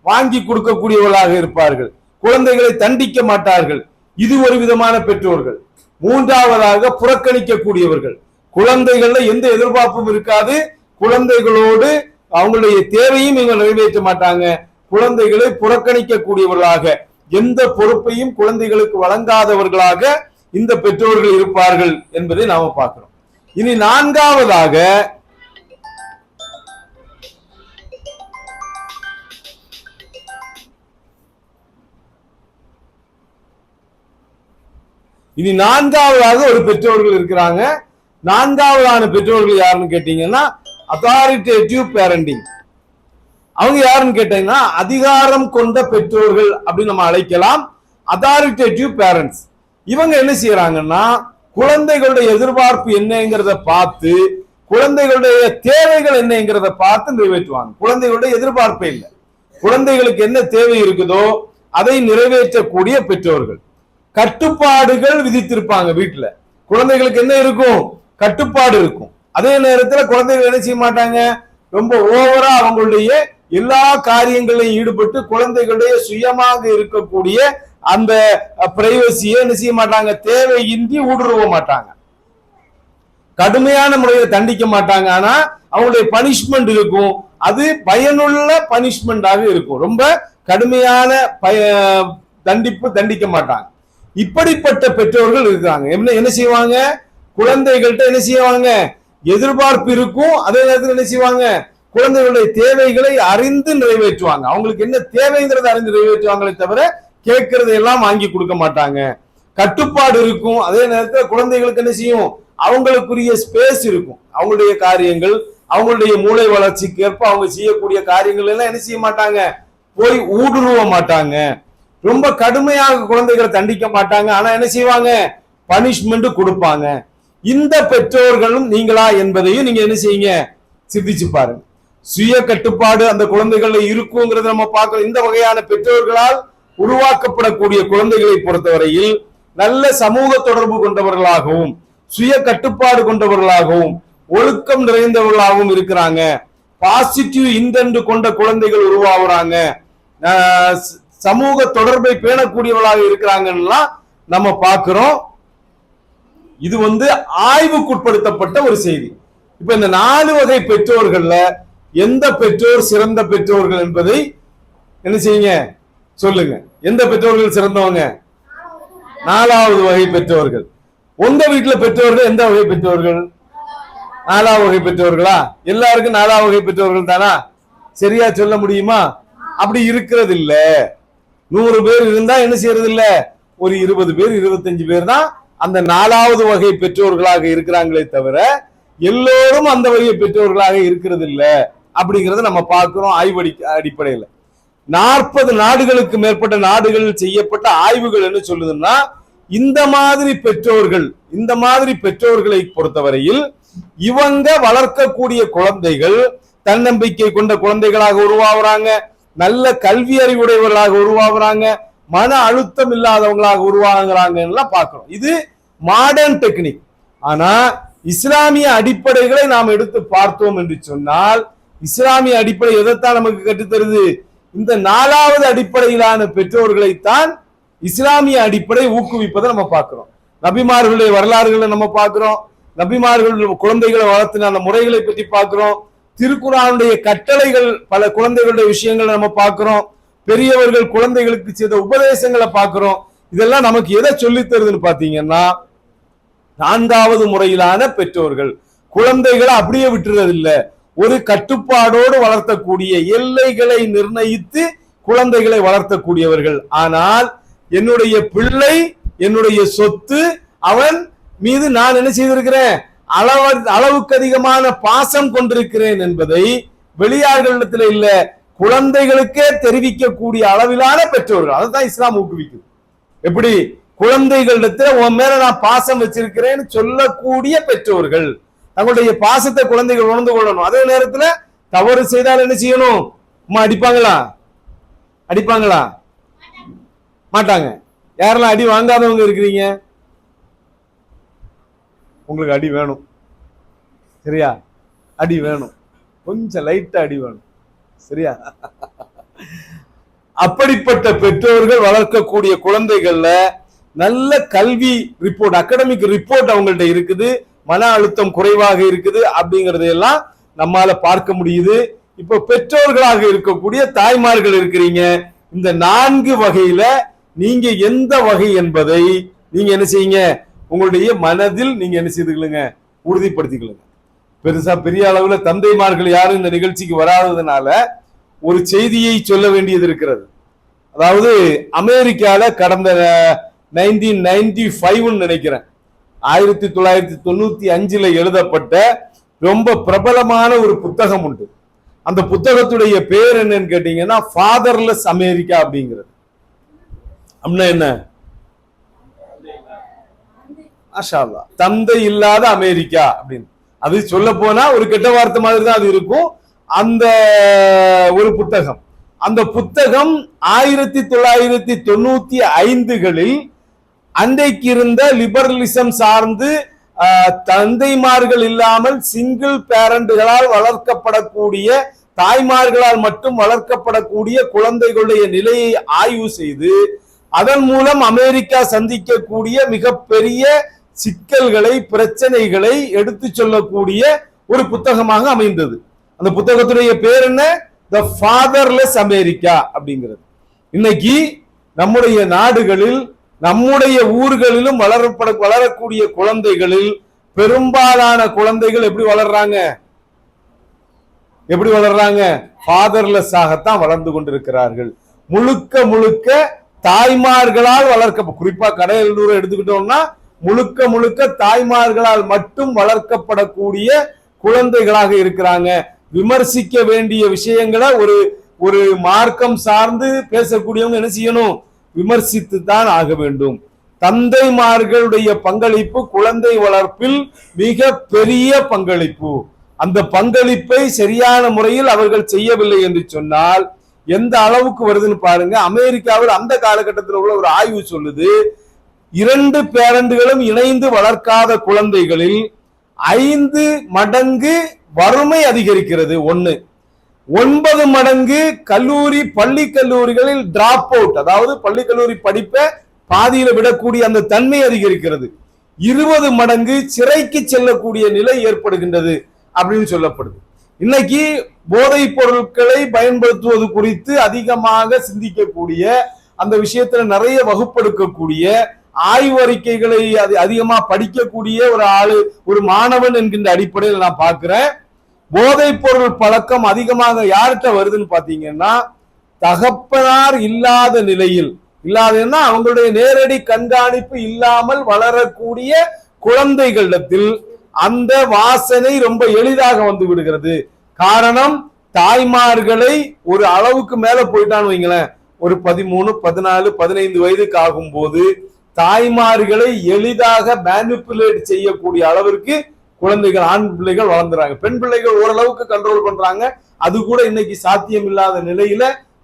வாங்கி கொடுக்கக்கூடியவர்களாக இருப்பார்கள். குழந்தைகளை தண்டிக்க மாட்டார்கள். இது ஒரு விதமான பெற்றோர்கள். 3வதாக புறக்கணிக்கக்கூடியவர்கள். குழந்தைகள்ல எந்த எதிர்பார்ப்பும் இருக்காது. குழந்தைகளோடு அவங்களுடைய தேவையும் இவங்க நிறைவேற்ற மாட்டாங்க. குழந்தைகளை புறக்கணிக்கக்கூடியவர்களாக, எந்த பொறுப்பையும் குழந்தைகளுக்கு வழங்காதவர்களாக இந்த பெற்றோர்கள் இருப்பார்கள் என்பதை நாம பார்க்கிறோம். இனி 4வதாக ஒரு பெற்றோர்கள் இருக்கிறாங்க. 4வதான பெற்றோர்கள் யாருன்னு கேட்டீங்கன்னா அத்தாரிட்டேட்டிவ் பேரண்டிங். அவங்க யாருன்னு கேட்டீங்கன்னா அதிகாரம் கொண்ட பெற்றோர்கள் அப்படின்னு நம்ம அழைக்கலாம். Authoritative parents. இவங்க என்ன செய்யறாங்கன்னா குழந்தைகளுடைய எதிர்பார்ப்பு என்னங்கிறத பார்த்து, குழந்தைகளுடைய தேவைகள் என்னங்கிறத பார்த்து நிறைவேற்றுவாங்க. குழந்தைகளுடைய எதிர்பார்ப்பே இல்லை, குழந்தைகளுக்கு என்ன தேவை இருக்குதோ அதை நிறைவேற்றக்கூடிய பெற்றோர்கள். கட்டுப்பாடுகள் விதித்திருப்பாங்க வீட்டுல. குழந்தைகளுக்கு என்ன இருக்கும்? கட்டுப்பாடு இருக்கும். அதே நேரத்தில் குழந்தைகள் என்ன செய்ய மாட்டாங்க? ரொம்ப ஓவரா அவங்களுடைய எல்லா காரியங்களையும் ஈடுபட்டு குழந்தைகளுடைய சுயமாக இருக்கக்கூடிய அந்த பிரைவசியை என்ன செய்ய மாட்டாங்க? தேவையின்றி ஊடுருவ மாட்டாங்க. கடுமையான முறையில் தண்டிக்க மாட்டாங்க. ஆனா அவங்களுடைய பனிஷ்மெண்ட் இருக்கும். அது பயனுள்ள பனிஷ்மெண்டாக இருக்கும். ரொம்ப கடுமையான தண்டிக்க மாட்டாங்க. இப்படிப்பட்ட பெற்றோர்கள் இருக்காங்க. என்ன செய்வாங்க? குழந்தைகள்கிட்ட என்ன செய்வாங்க? எதிர்பார்ப்பு இருக்கும். அதே நேரத்தில் என்ன செய்வாங்க? குழந்தைகளுடைய தேவைகளை அறிந்து நிறைவேற்றுவாங்க. அவங்களுக்கு என்ன தேவைங்கிறத அறிந்து நிறைவேற்றுவாங்களே தவிர கேட்கறதை எல்லாம் வாங்கி கொடுக்க மாட்டாங்க. கட்டுப்பாடு இருக்கும். அதே நேரத்தில் குழந்தைகளுக்கு என்ன செய்யும்? அவங்களுக்குரிய ஸ்பேஸ் இருக்கும். அவங்களுடைய காரியங்கள், அவங்களுடைய மூளை வளர்ச்சிக்கு ஏற்ப அவங்க செய்யக்கூடிய காரியங்கள் எல்லாம் என்ன செய்ய மாட்டாங்க? போய் ஊடுருவ மாட்டாங்க. ரொம்ப கடுமையாக குழந்தைகளை தண்டிக்க மாட்டாங்க. ஆனா என்ன செய்வாங்க? பனிஷ்மெண்ட் கொடுப்பாங்க. இந்த பெற்றோர்களும் நீங்களா என்பதையும் நீங்க என்ன செய்யுங்க? சிந்திச்சு பாருங்க. சுய கட்டுப்பாடு அந்த குழந்தைகள்ல இருக்குங்கிறத நம்ம பார்க்கிறோம். இந்த வகையான பெற்றோர்களால் உருவாக்கப்படக்கூடிய குழந்தைகளை பொறுத்தவரையில் நல்ல சமூக தொடர்பு கொண்டவர்களாகவும் சுய கட்டுப்பாடு கொண்டவர்களாகவும் ஒழுக்கம் நிறைந்தவர்களாகவும் இருக்கிறாங்க. பாசிட்டிவ் இன்டென்ட் கொண்ட குழந்தைகள் உருவாகுறாங்க, சமூக தொடர்பை பேணக்கூடியவர்களாக இருக்கிறாங்கன்னா நம்ம பார்க்கிறோம். இது ஆய்வுக்குட்படுத்தப்பட்ட ஒரு செய்தி. இப்ப இந்த 4 வகை பெற்றோர்கள்ல எந்த பெற்றோர் சிறந்த பெற்றோர்கள் என்பதை என்ன செய்யுங்க, சொல்லுங்க. எந்த பெற்றோர்கள் சிறந்தவங்க? 4வது வகை பெற்றோர்கள். உங்க வீட்டுல பெற்றோர்கள் எந்த வகை பெற்றோர்கள்? 4வது வகை பெற்றோர்களா? எல்லாருக்கும் 4வது வகை பெற்றோர்கள் தானா? சரியா சொல்ல முடியுமா? அப்படி இருக்கிறது இல்ல. 100 பேர் இருந்தா என்ன செய்யறது இல்ல, ஒரு 20 பேர் 25 பேர் தான் அந்த 4வது வகை பெற்றோர்களாக இருக்கிறாங்களே தவிர எல்லோரும் அந்த வகை பெற்றோர்களாக இருக்கிறது இல்ல அப்படிங்கறத நம்ம பார்க்கிறோம். ஆய்வு அடிப்படையில் 40 நாடுகளுக்கு மேற்பட்ட நாடுகளில் செய்யப்பட்ட ஆய்வுகள் என்ன சொல்லுதுன்னா, இந்த மாதிரி பெற்றோர்களை பொறுத்தவரையில் இவங்க வளர்க்கக்கூடிய குழந்தைகள் தன்னம்பிக்கை கொண்ட குழந்தைகளாக உருவாகுறாங்க, நல்ல கல்வி அறிவுடையவர்களாக உருவாகுறாங்க, மன அழுத்தம் இல்லாதவங்களாக உருவாகுறாங்க பார்க்கிறோம். இது மாடர்ன் டெக்னிக். ஆனா இஸ்லாமிய அடிப்படைகளை நாம் எடுத்து பார்த்தோம் என்று சொன்னால், இஸ்லாமிய அடிப்படை எதைத்தான் நமக்கு கற்றுத்தருது? இந்த 4வது அடிப்படையிலான பெற்றோர்களைத்தான் இஸ்லாமிய அடிப்படை ஊக்குவிப்பதை நம்ம பார்க்கிறோம். நபிமார்களுடைய வரலாறுகளை நம்ம பார்க்கிறோம், நபிமார்கள் குழந்தைகளை வளர்த்தின அந்த முறைகளை பற்றி பார்க்கிறோம், திருக்குர்ஆனுடைய கட்டளைகள் பல குழந்தைகளுடைய விஷயங்களை நம்ம பார்க்கிறோம், பெரியவர்கள் குழந்தைகளுக்கு செய்த உபதேசங்களை பார்க்கிறோம். இதெல்லாம் நமக்கு எதை சொல்லி தருதுன்னு பாத்தீங்கன்னா, 4வது முறையிலான பெற்றோர்கள் குழந்தைகளை அப்படியே விட்டுறது இல்ல, ஒரு கட்டுப்பாடோடு வளர்த்தக்கூடிய, எல்லைகளை நிர்ணயித்து குழந்தைகளை வளர்த்தக்கூடியவர்கள். ஆனால் என்னுடைய பிள்ளை என்னுடைய சொத்து, அவன் மீது நான் என்ன செய்திருக்கிறேன், அளவுக்கு அதிகமான பாசம் கொண்டிருக்கிறேன் என்பதை வெளியார்களிடத்தில் இல்ல, குழந்தைகளுக்கே தெரிவிக்கக்கூடிய அளவிலான பெற்றோர்கள். அதுதான் இஸ்லாம் ஊக்குவிக்குது. எப்படி குழந்தைகளிடத்தில் உன் மேல நான் பாசம் வச்சிருக்கிறேன்னு சொல்லக்கூடிய பெற்றோர்கள் தங்களுடைய பாசத்தை குழந்தைகள் உணர்ந்து கொள்ளணும். அதே நேரத்துல தவறு செய்தால் என்ன செய்யணும்? அம்மா அடிப்பாங்களா? மாட்டாங்க. யாரெல்லாம் அடி வாங்காதவங்க இருக்கிறீங்க? உங்களுக்கு அடி வேணும், சரியா? அடி வேணும், கொஞ்சம் லைட்டா அடி வேணும், சரியா? அப்படிப்பட்ட பெற்றோர்கள் வளர்க்கக்கூடிய குழந்தைகள்ல நல்ல கல்வி ரிப்போர்ட், அகாடமிக் ரிப்போர்ட் அவங்கள்ட்ட இருக்குது, மன அழுத்தம் குறைவாக இருக்குது அப்படிங்கறதையெல்லாம் நம்மால பார்க்க முடியுது. இப்ப பெற்றோர்களாக இருக்கக்கூடிய தாய்மார்கள் இருக்கிறீங்க, இந்த 4 வகையில நீங்க எந்த வகை என்பதை நீங்க என்ன செய்யுங்க, உங்களுடைய மனதில் நீங்க என்ன செய்துக்கலுங்க, உறுதிப்படுத்திக்கலுங்க. பெருசா பெரிய அளவுல தந்தைமார்கள் யாரும் இந்த நிகழ்ச்சிக்கு வராததுனால ஒரு செய்தியை சொல்ல வேண்டியது இருக்கிறது. அதாவது அமெரிக்கால கடந்த 1995 நினைக்கிறேன், 1995 எழுதப்பட்ட ரொம்ப பிரபலமான ஒரு புத்தகம் உண்டு. அந்த புத்தகத்துடைய பேர் என்னன்னு கேட்டீங்கன்னா, ஃபாதர்லெஸ் அமெரிக்கா அப்படிங்கிறது. அப்படின்னா என்ன? மாஷா அல்லாஹ், தந்தை இல்லாத அமெரிக்கா அப்படின்னு. அது சொல்ல போனா ஒரு கெட்ட வார்த்தை மாதிரி தான் அது இருக்கும். அந்த ஒரு புத்தகம், அந்த புத்தகம் 1995களில் அன்றைக்கு இருந்த லிபரலிசம் சார்ந்து தந்தைமார்கள் இல்லாமல் சிங்கிள் பேரண்ட்களால் வளர்க்கப்படக்கூடிய, தாய்மார்களால் மட்டும் வளர்க்கப்படக்கூடிய குழந்தைகளுடைய நிலையை ஆய்வு செய்து அதன் மூலம் அமெரிக்கா சந்திக்கக்கூடிய மிகப்பெரிய சிக்கல்களை, பிரச்சனைகளை எடுத்து சொல்லக்கூடிய ஒரு புத்தகமாக அமைந்தது. அந்த புத்தகத்துடைய பேர் என்ன? த ஃபாதர்லெஸ் அமெரிக்கா அப்படிங்கிறது. இன்னைக்கு நம்முடைய நாடுகளில், நம்முடைய ஊர்களிலும் வளரக்கூடிய குழந்தைகளில் பெரும்பாலான குழந்தைகள் எப்படி வளர்றாங்க? ஃபாதர்லெஸ் ஆகத்தான் வளர்ந்து கொண்டிருக்கிறார்கள். முழுக்க முழுக்க தாய்மார்களால் குறிப்பா கடையலூர் எடுத்துக்கிட்டோம்னா முழுக்க தாய்மார்களால் மட்டும் வளர்க்கப்படக்கூடிய குழந்தைகளாக இருக்கிறாங்க. விமர்சிக்க வேண்டிய விஷயங்களை ஒரு மார்க்கம் சார்ந்து பேசக்கூடியவங்க என்ன செய்யணும்? விமர்சித்து தான் ஆக வேண்டும். தந்தைமார்களுடைய பங்களிப்பு குழந்தை வளர்ப்பில் மிக பெரிய பங்களிப்பு. அந்த பங்களிப்பை சரியான முறையில் அவர்கள் செய்யவில்லை என்று சொன்னால் எந்த அளவுக்கு வருதுன்னு பாருங்க. அமெரிக்காவில் அந்த காலகட்டத்தில் உள்ள ஒரு ஆய்வு சொல்லுது, 2 பேரண்டுகளும் இணைந்து வளர்க்காத குழந்தைகளில் 5 மடங்கு வறுமை அதிகரிக்கிறது. 9 மடங்கு பள்ளி கல்லூரிகளில் டிராப் அவுட், அதாவது பள்ளி கல்லூரி படிப்பை பாதியில விடக்கூடிய அந்த தன்மை அதிகரிக்கிறது. 20 மடங்கு சிறைக்கு செல்லக்கூடிய நிலை ஏற்படுகின்றது அப்படின்னு சொல்லப்படுது. இன்னைக்கு போதைப் பொருட்களை பயன்படுத்துவது குறித்து அதிகமாக சிந்திக்கக்கூடிய, அந்த விஷயத்துல நிறைய வகுப்பெடுக்கக்கூடிய, ஆய்வறிக்கைகளை அதிகமா படிக்கக்கூடிய ஒரு மாணவன் என்கின்ற அடிப்படையில் நான் பார்க்கிறேன். போதைப் பொருள் பழக்கம் அதிகமாக யார்கிட்ட வருதுன்னு பாத்தீங்கன்னா, தகப்பனார் இல்லாத நிலையில், இல்லாதன்னா அவங்களுடைய நேரடி கண்காணிப்பு இல்லாமல் வளரக்கூடிய குழந்தைகளிடத்தில் அந்த வாசனை ரொம்ப எளிதாக வந்து விடுகிறது. காரணம், தாய்மார்களை ஒரு அளவுக்கு மேல போயிட்டான்னு வைங்களேன், ஒரு 13, 14, 15 வயதுக்கு ஆகும் போது தாய்மார்களை எளிதாக மேனிப்புலேட் செய்யக்கூடிய அளவிற்கு குழந்தைகள், ஆண் பிள்ளைகள் வளர்ந்துறாங்க. பெண் பிள்ளைகள் ஓரளவுக்கு கண்ட்ரோல் பண்றாங்க. அது கூட இன்னைக்கு சாத்தியம் இல்லாத நிலையில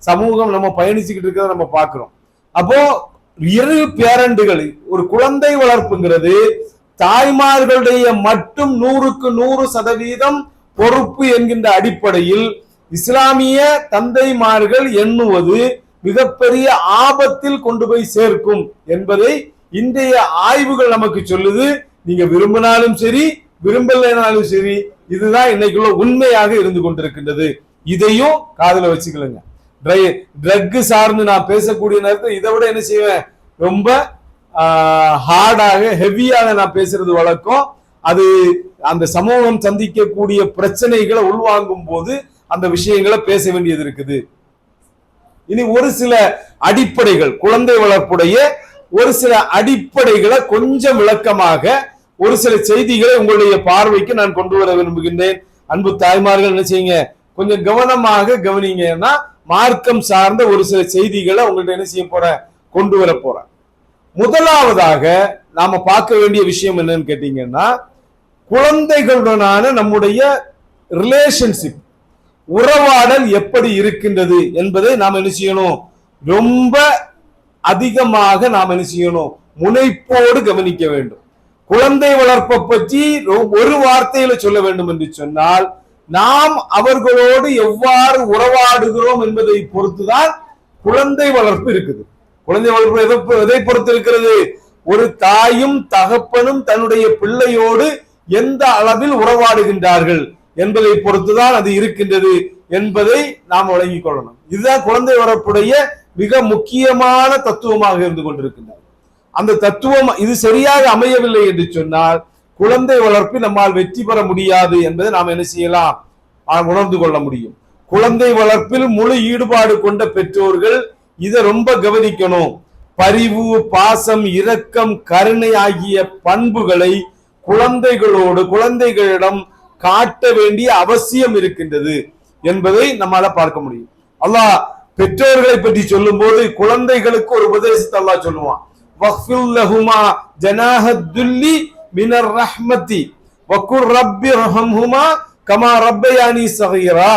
சமூகம் நம்ம பயணிச்சுக்கிட்டு இருக்கிறத நம்ம பார்க்கிறோம். அப்போ 2 பேரண்டுகள், ஒரு குழந்தை வளர்ப்புங்கிறது தாய்மார்களுடைய மட்டும் 100க்கு 100% பொறுப்பு என்கின்ற அடிப்படையில் இஸ்லாமிய தந்தைமார்கள் எண்ணுவது மிகப்பெரிய ஆபத்தில் கொண்டு போய் சேர்க்கும் என்பதை இன்றைய ஆய்வுகள் நமக்கு சொல்லுது. நீங்க விரும்பினாலும் சரி, விரும்பலைனாலும் சரி, இதுதான் இன்னைக்குள்ள உண்மையாக இருந்து கொண்டிருக்கின்றது. இதையும் காதுல வச்சுக்கலுங்க. ட்ரக் சார்ந்து நான் பேசக்கூடிய நேரத்தில் இதை விட என்ன செய்வேன், ரொம்ப ஹார்டாக, ஹெவியாக நான் பேசுறது வழக்கம். அது அந்த சமூகம் சந்திக்கக்கூடிய பிரச்சனைகளை உள்வாங்கும் போது அந்த விஷயங்களை பேச வேண்டியது இருக்குது. இனி ஒரு சில அடிப்படைகள், குழந்தை வளர்ப்புடைய ஒரு சில அடிப்படைகளை கொஞ்சம் விளக்கமாக, ஒரு சில செய்திகளை உங்களுடைய பார்வைக்கு நான் கொண்டு வர விரும்புகின்றேன். அன்பு தாய்மார்கள் என்ன செய்யுங்க, கொஞ்சம் கவனமாக கவனிங்கன்னா, மார்க்கம் சார்ந்த ஒரு சில செய்திகளை உங்கள்ட்ட என்ன செய்ய போறேன், கொண்டு வர போறேன். முதலாவதாக நாம பார்க்க வேண்டிய விஷயம் என்னன்னு கேட்டீங்கன்னா, குழந்தைகளுடனான நம்முடைய ரிலேஷன்ஷிப், உறவாடல் எப்படி இருக்கின்றது என்பதை நாம் என்ன செய்யணும், ரொம்ப அதிகமாக நாம் என்ன செய்யணும், முனைப்போடு கவனிக்க வேண்டும். குழந்தை வளர்ப்பை பற்றி ஒரு வார்த்தையில சொல்ல வேண்டும் என்று சொன்னால், நாம் அவர்களோடு எவ்வாறு உறவாடுகிறோம் என்பதை பொறுத்துதான் குழந்தை வளர்ப்பு இருக்குது. குழந்தை வளர்ப்பு எதை பொறுத்து இருக்கிறது, ஒரு தாயும் தகப்பனும் தன்னுடைய பிள்ளையோடு எந்த அளவில் உறவாடுகின்றார்கள் என்பதை பொறுத்துதான் அது இருக்கின்றது என்பதை நாம் வழங்கிக் கொள்ளணும். இதுதான் குழந்தை வளர்ப்புடைய மிக முக்கியமான தத்துவமாக இருந்து கொண்டிருக்கின்றது. அந்த தத்துவம் இது சரியாக அமையவில்லை என்று சொன்னால் குழந்தை வளர்ப்பில் நம்மால் வெற்றி பெற முடியாது என்பதை நாம் என்ன செய்யலாம், உணர்ந்து கொள்ள முடியும். குழந்தை வளர்ப்பில் முழு ஈடுபாடு கொண்ட பெற்றோர்கள் இதை ரொம்ப கவனிக்கணும். பரிவு, பாசம், இரக்கம், கருணை ஆகிய பண்புகளை குழந்தைகளிடம் காட்ட வேண்டிய அவசியம் இருக்கின்றது என்பதை நம்மால பார்க்க முடியும். அல்லாஹ் பெற்றோர்களை பற்றி சொல்லும் போது குழந்தைகளுக்கு ஒரு உபதேசத்தை அல்லாஹ் சொல்லுவான், வக்ஃபில் லஹுமா ஜனாஹத் துல்லி மினர் ரஹ்மதி வகுர் ரப்பி ரஹம்ஹுமா கமா ரப்பயானி ஸகீரா.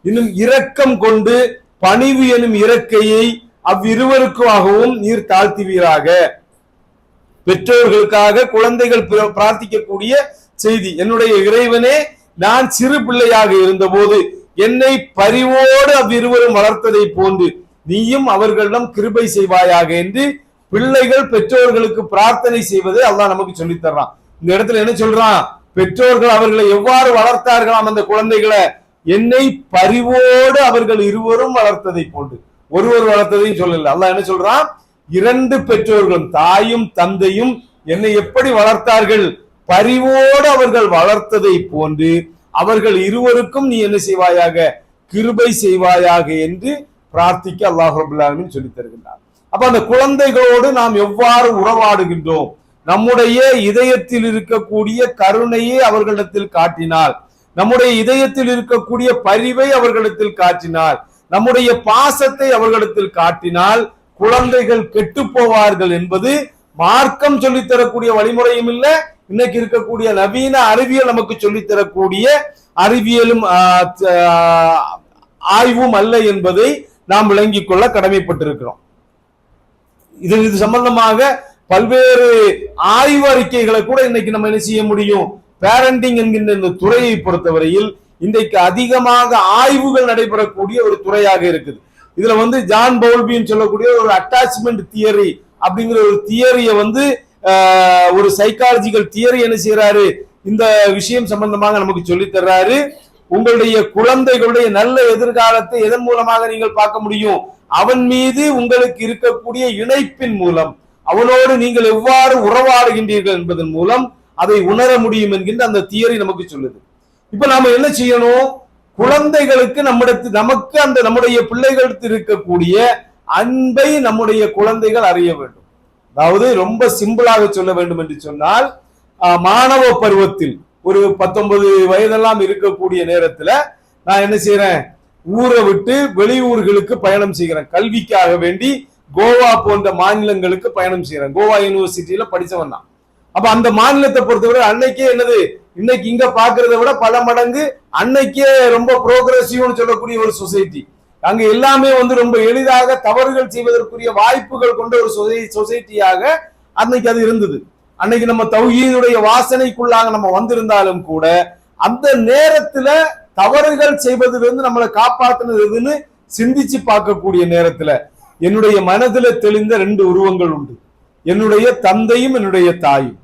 இன்னும் இரக்கம் கொண்டு பணிவு எனும் இறக்கையை அவ்விருவருக்காகவும் நீர் தாழ்த்துவீராக. பெற்றோர்களுக்காக குழந்தைகள் பிரார்த்திக்கக்கூடிய செய்தி, என்னுடைய இறைவனே, நான் சிறு பிள்ளையாக இருந்தபோது என்னை பரிவோடு அவ்விருவரும் வளர்த்ததை போன்று நீயும் அவர்களிடம் கிருபை செய்வாயாக என்று பிள்ளைகள் பெற்றோர்களுக்கு பிரார்த்தனை செய்வதை அல்லாஹ் நமக்கு சொல்லித் தர்றான். இந்த இடத்துல என்ன சொல்றான், பெற்றோர்கள் அவர்களை எவ்வாறு வளர்த்தார்களாம் அந்த குழந்தைகளை, என்னை பரிவோடு அவர்கள் இருவரும் வளர்த்ததை போன்று, ஒருவர் வளர்த்ததையும் சொல்லல. அல்லாஹ் என்ன சொல்றான், 2 பெற்றோர்களும் தாயும் தந்தையும் என்னை எப்படி வளர்த்தார்கள், பரிவோடு அவர்கள் வளர்த்ததை போன்று அவர்கள் இருவருக்கும் நீ என்ன செய்வாயாக, கிருபை செய்வாயாக என்று பிரார்த்திக்க அல்லாஹ் ரப்பல் ஆலமீன் சொல்லித் தருகின்றார். அப்ப அந்த குழந்தைகளோடு நாம் எவ்வாறு உறவாடுகின்றோம், நம்முடைய இதயத்தில் இருக்கக்கூடிய கருணையை அவர்களிடத்தில் காட்டினால், நம்முடைய இதயத்தில் இருக்கக்கூடிய பரிவை அவர்களிடத்தில் காட்டினால், நம்முடைய பாசத்தை அவர்களிடத்தில் காட்டினால் குழந்தைகள் கெட்டு போவார்கள் என்பது மார்க்கம் சொல்லித்தரக்கூடிய வழிமுறையும் இல்லை, இன்னைக்கு இருக்கக்கூடிய நவீன அறிவியல் நமக்கு சொல்லித்தரக்கூடிய அறிவியலும் ஆய்வும் அல்ல என்பதை நாம் விளங்கிக் கொள்ள கடமைப்பட்டிருக்கிறோம். இது சம்பந்தமாக பல்வேறு ஆய்வு அறிக்கைகளை கூட இன்னைக்கு நம்ம என்ன செய்ய முடியும். பேரண்டிங் என்கின்ற இந்த துறையை பொறுத்தவரையில் இன்றைக்கு அதிகமாக ஆய்வுகள் நடைபெறக்கூடிய ஒரு துறையாக இருக்குது. இதுல ஜான் பவுல்பின்னு சொல்லக்கூடிய ஒரு அட்டாச்மெண்ட் தியரி அப்படிங்கிற ஒரு தியரியை ஒரு சைக்காலஜிக்கல் தியரி என்ன செய்யறாரு, இந்த விஷயம் சம்பந்தமாக நமக்கு சொல்லி தர்றாரு. உங்களுடைய குழந்தைகளுடைய நல்ல எதிர்காலத்தை எதன் மூலமாக நீங்கள் பார்க்க முடியும், அவன் மீது உங்களுக்கு இருக்கக்கூடிய இணைப்பின் மூலம், அவனோடு நீங்கள் எவ்வாறு உறவாடுகின்றீர்கள் என்பதன் மூலம் அதை உணர முடியும் என்கின்ற அந்த தியரி நமக்கு சொல்லுது. இப்ப நாம என்ன செய்யணும், குழந்தைகளுக்கு நமக்கு அந்த நம்முடைய பிள்ளைகளுக்கு இருக்கக்கூடிய அன்பை நம்முடைய குழந்தைகள் அறிய வேண்டும். அதாவது ரொம்ப சிம்பிளாக சொல்ல வேண்டும் என்று சொன்னால், மாணவ பருவத்தில் ஒரு 19 வயதெல்லாம் இருக்கக்கூடிய நேரத்துல நான் என்ன செய்யறேன், ஊரை விட்டு வெளியூர்களுக்கு பயணம் செய்கிறேன். கல்விக்காக வேண்டி கோவா போன்ற மாநிலங்களுக்கு பயணம் செய்யறேன். கோவா யூனிவர்சிட்டியில படிச்சவன் தான். அப்ப அந்த மாநிலத்தை பொறுத்தவரை அன்னைக்கே என்னது, இன்னைக்கு இங்க பாக்குறத விட பல மடங்கு அன்னைக்கே ரொம்ப ப்ரோக்ரஸிவ்னு சொல்லக்கூடிய ஒரு சொசைட்டி. அங்க எல்லாமே ரொம்ப எளிதாக தவறுகள் செய்வதற்குரிய வாய்ப்புகள் கொண்ட ஒரு சொசைட்டியாக அன்னைக்கு அது இருந்தது. அன்னைக்கு நம்ம தௌஹீதுடைய வாசனைக்குள்ளாக நம்ம வந்திருந்தாலும் கூட அந்த நேரத்துல தவறுகள் செய்வதிலிருந்து நம்மளை காப்பாற்றுனதுன்னு சிந்திச்சு பார்க்கக்கூடிய நேரத்துல என்னுடைய மனதில தெளிந்த 2 உருவங்கள் உண்டு. என்னுடைய தந்தையும் என்னுடைய தாயும்.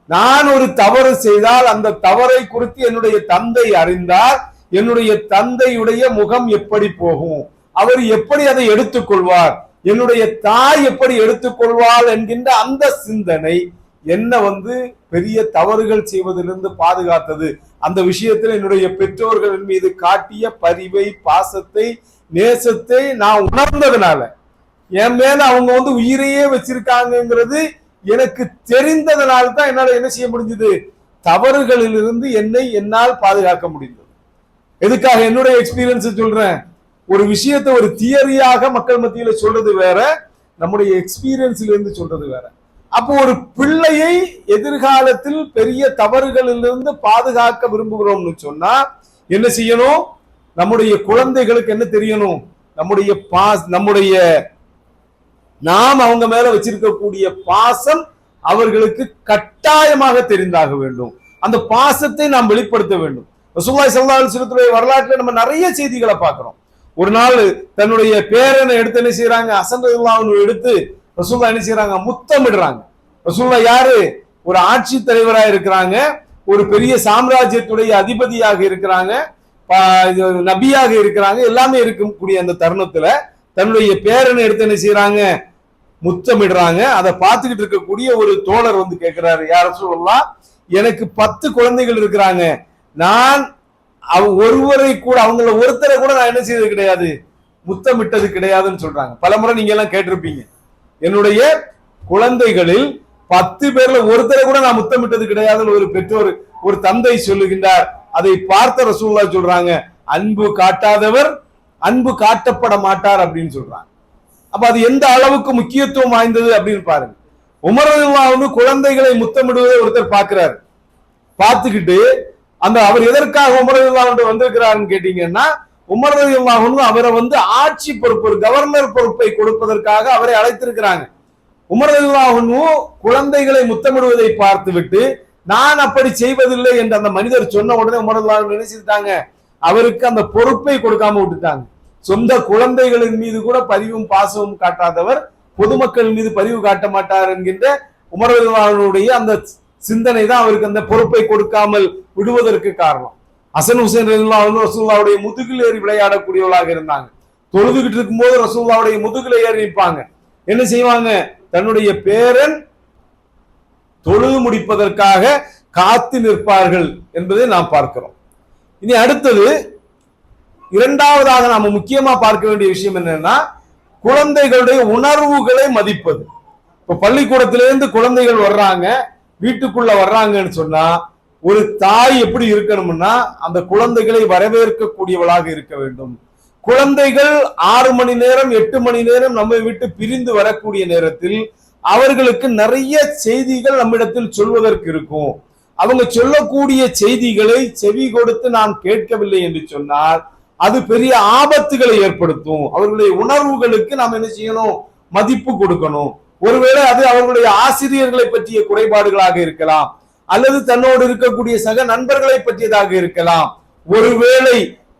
நான் ஒரு தவறு செய்தால் அந்த தவறை குறித்து என்னுடைய தந்தை அறிந்தால் என்னுடைய தந்தையுடைய முகம் எப்படி போகும், அவர் எப்படி அதை எடுத்துக்கொள்வார், என்னுடைய தாய் எப்படி எடுத்துக்கொள்வாள் என்கின்ற அந்த சிந்தனை என்ன பெரிய தவறுகள் செய்வதிலிருந்து பாதுகாத்தது. அந்த விஷயத்தில் என்னுடைய பெற்றோர்கள் மீது காட்டிய பரிவை, பாசத்தை, நேசத்தை நான் உணர்ந்ததுனால, என் மேல அவங்க உயிரையே வச்சிருக்காங்கிறது எனக்கு தெரிந்ததனால தான் என்னால என்ன செய்ய முடிஞ்சது, தவறுகளிலிருந்து என்னால் பாதுகாக்க முடிந்தது. எதுக்காக என்னுடைய எக்ஸ்பீரியன்ஸ் சொல்றேன், ஒரு விஷயத்தை ஒரு தியரியாக மக்கள் மத்தியில சொல்றது வேற, நம்முடைய எக்ஸ்பீரியன்ஸ்ல இருந்து சொல்றது வேற. அப்போ ஒரு பிள்ளையை எதிர்காலத்தில் பெரிய தவறுகளிலிருந்து பாதுகாக்க விரும்புகிறோம்னு சொன்னா என்ன செய்யணும், நம்முடைய குழந்தைகளுக்கு என்ன தெரியணும், நம்முடைய நாம் அவங்க மேல வச்சிருக்கக்கூடிய பாசம் அவர்களுக்கு கட்டாயமாக தெரிந்தாக வேண்டும். அந்த பாசத்தை நாம் வெளிப்படுத்த வேண்டும். ரசூலுல்லாஹி ஸல்லல்லாஹு அலைஹி வஸல்லம் வரலாற்றுல நம்ம நிறைய செய்திகளை பார்க்கிறோம். ஒரு நாள் தன்னுடைய பேரனை எடுத்து என்ன செய்யறாங்க, ஹஸன் ரலியல்லாஹு அன்ஹு எடுத்து ரசூலுல்லாஹ் என்ன செய்யறாங்க, முத்தமிடுறாங்க. ரசூலுல்லாஹ் யாரு, ஒரு ஆட்சி தலைவராக இருக்கிறாங்க, ஒரு பெரிய சாம்ராஜ்யத்துடைய அதிபதியாக இருக்கிறாங்க, நபியாக இருக்கிறாங்க, எல்லாமே இருக்கக்கூடிய அந்த தருணத்துல தன்னுடைய பேரனை எடுத்து என்ன செய்யறாங்க, முத்தமிடுறாங்க. அதை பார்த்துக்கிட்டு இருக்கக்கூடிய ஒரு தோழர் கேட்கிறாரு, யார் ரசூலுல்லாஹ், எனக்கு 10 குழந்தைகள் இருக்கிறாங்க, நான் ஒருவரை கூட அவங்கள ஒருத்தரை கூட நான் என்ன செய்தது கிடையாது, முத்தமிட்டது கிடையாதுன்னு சொல்றாங்க. பலமுறை நீங்க எல்லாம் கேட்டிருப்பீங்க, என்னுடைய குழந்தைகளில் 10 பேர்ல ஒருத்தரை கூட நான் முத்தமிட்டது கிடையாதுன்னு ஒரு பெற்றோர், ஒரு தந்தை சொல்லுகின்றார். அதை பார்த்த ரசூலுல்லாஹ் சொல்றாங்க, அன்பு காட்டாதவர் அன்பு காட்டப்பட மாட்டார் அப்படின்னு சொல்றாங்க. அப்ப அது எந்த அளவுக்கு முக்கியத்துவம் வாய்ந்தது அப்படின்னு பாருங்க. உமர் ரலியல்லாஹு அன்ஹு குழந்தைகளை முத்தமிடுவதை ஒருத்தர் பார்க்கிறார். பார்த்துக்கிட்டு அவர் எதற்காக உமர் ரலியல்லாஹு அன்ஹு வந்திருக்கிறாருன்னு கேட்டீங்கன்னா, உமர் ரலியல்லாஹு அன்ஹு அவரை ஆட்சி பொறுப்பு, கவர்னர் பொறுப்பை கொடுப்பதற்காக அவரை அழைத்திருக்கிறாங்க. உமர் ரலியல்லாஹு அன்ஹு குழந்தைகளை முத்தமிடுவதை பார்த்துவிட்டு நான் அப்படி செய்வதில்லை என்று அந்த மனிதர் சொன்ன உடனே உமர் ரலியல்லாஹு அன்ஹு நினைச்சிட்டாங்க, அவருக்கு அந்த பொறுப்பை கொடுக்காம விட்டுட்டாங்க. சொந்த குழந்தைகளின் மீது கூட பரிவும் பாசமும் காட்டாதவர் பொதுமக்கள் மீது பரிவு காட்ட மாட்டார் என்கின்ற உமர் ரலியல்லாஹு அன்ஹுடைய அந்த சிந்தனை தான் அவருக்கு அந்த பொறுப்பை கொடுக்காமல் விடுவதற்கு காரணம். ஹசன் ஹுசைன் ரலியல்லாஹு அன்ஹு ரசூலுல்லாஹ்வுடைய முதுகில் ஏறி விளையாடக்கூடியவர்களாக இருந்தாங்க. தொழுதுகிட்டு இருக்கும் போது ரசூலுல்லாஹ்வுடைய முதுகில் ஏறி நிற்பாங்க. என்ன செய்வாங்க, தன்னுடைய பேரன் தொழுது முடிப்பதற்காக காத்து நிற்பார்கள் என்பதை நாம் பார்க்கிறோம். இனி அடுத்தது இரண்டாவதாக நாம முக்கியமா பார்க்க வேண்டிய விஷயம் என்னன்னா, குழந்தைகளுடைய உணர்வுகளை மதிப்பது. இப்ப பள்ளிக்கூடத்திலிருந்து குழந்தைகள் வர்றாங்க, வீட்டுக்குள்ள வர்றாங்கன்னு சொன்னா ஒரு தாய் எப்படி இருக்கணும்னா அந்த குழந்தைகளை வரவேற்கக்கூடியவளாக இருக்க வேண்டும். குழந்தைகள் 6 மணி நேரம் 8 மணி நேரம் நம்மை விட்டு பிரிந்து வரக்கூடிய நேரத்தில் அவர்களுக்கு நிறைய செய்திகள் நம்மிடத்தில் சொல்வதற்கு இருக்கும். அவங்க சொல்லக்கூடிய செய்திகளை செவி கொடுத்து நாம் கேட்கவில்லை என்று சொன்னால் அது பெரிய ஆபத்துகளை ஏற்படுத்தும். அவர்களுடைய உணர்வுகளுக்கு நாம் என்ன செய்யணும்? மதிப்பு கொடுக்கணும். ஒருவேளை அது அவர்களுடைய ஆசிரியர்களை பற்றிய குறைபாடுகளாக இருக்கலாம், அல்லது தன்னோடு இருக்கக்கூடிய சக நண்பர்களை பற்றியதாக இருக்கலாம். ஒருவேளை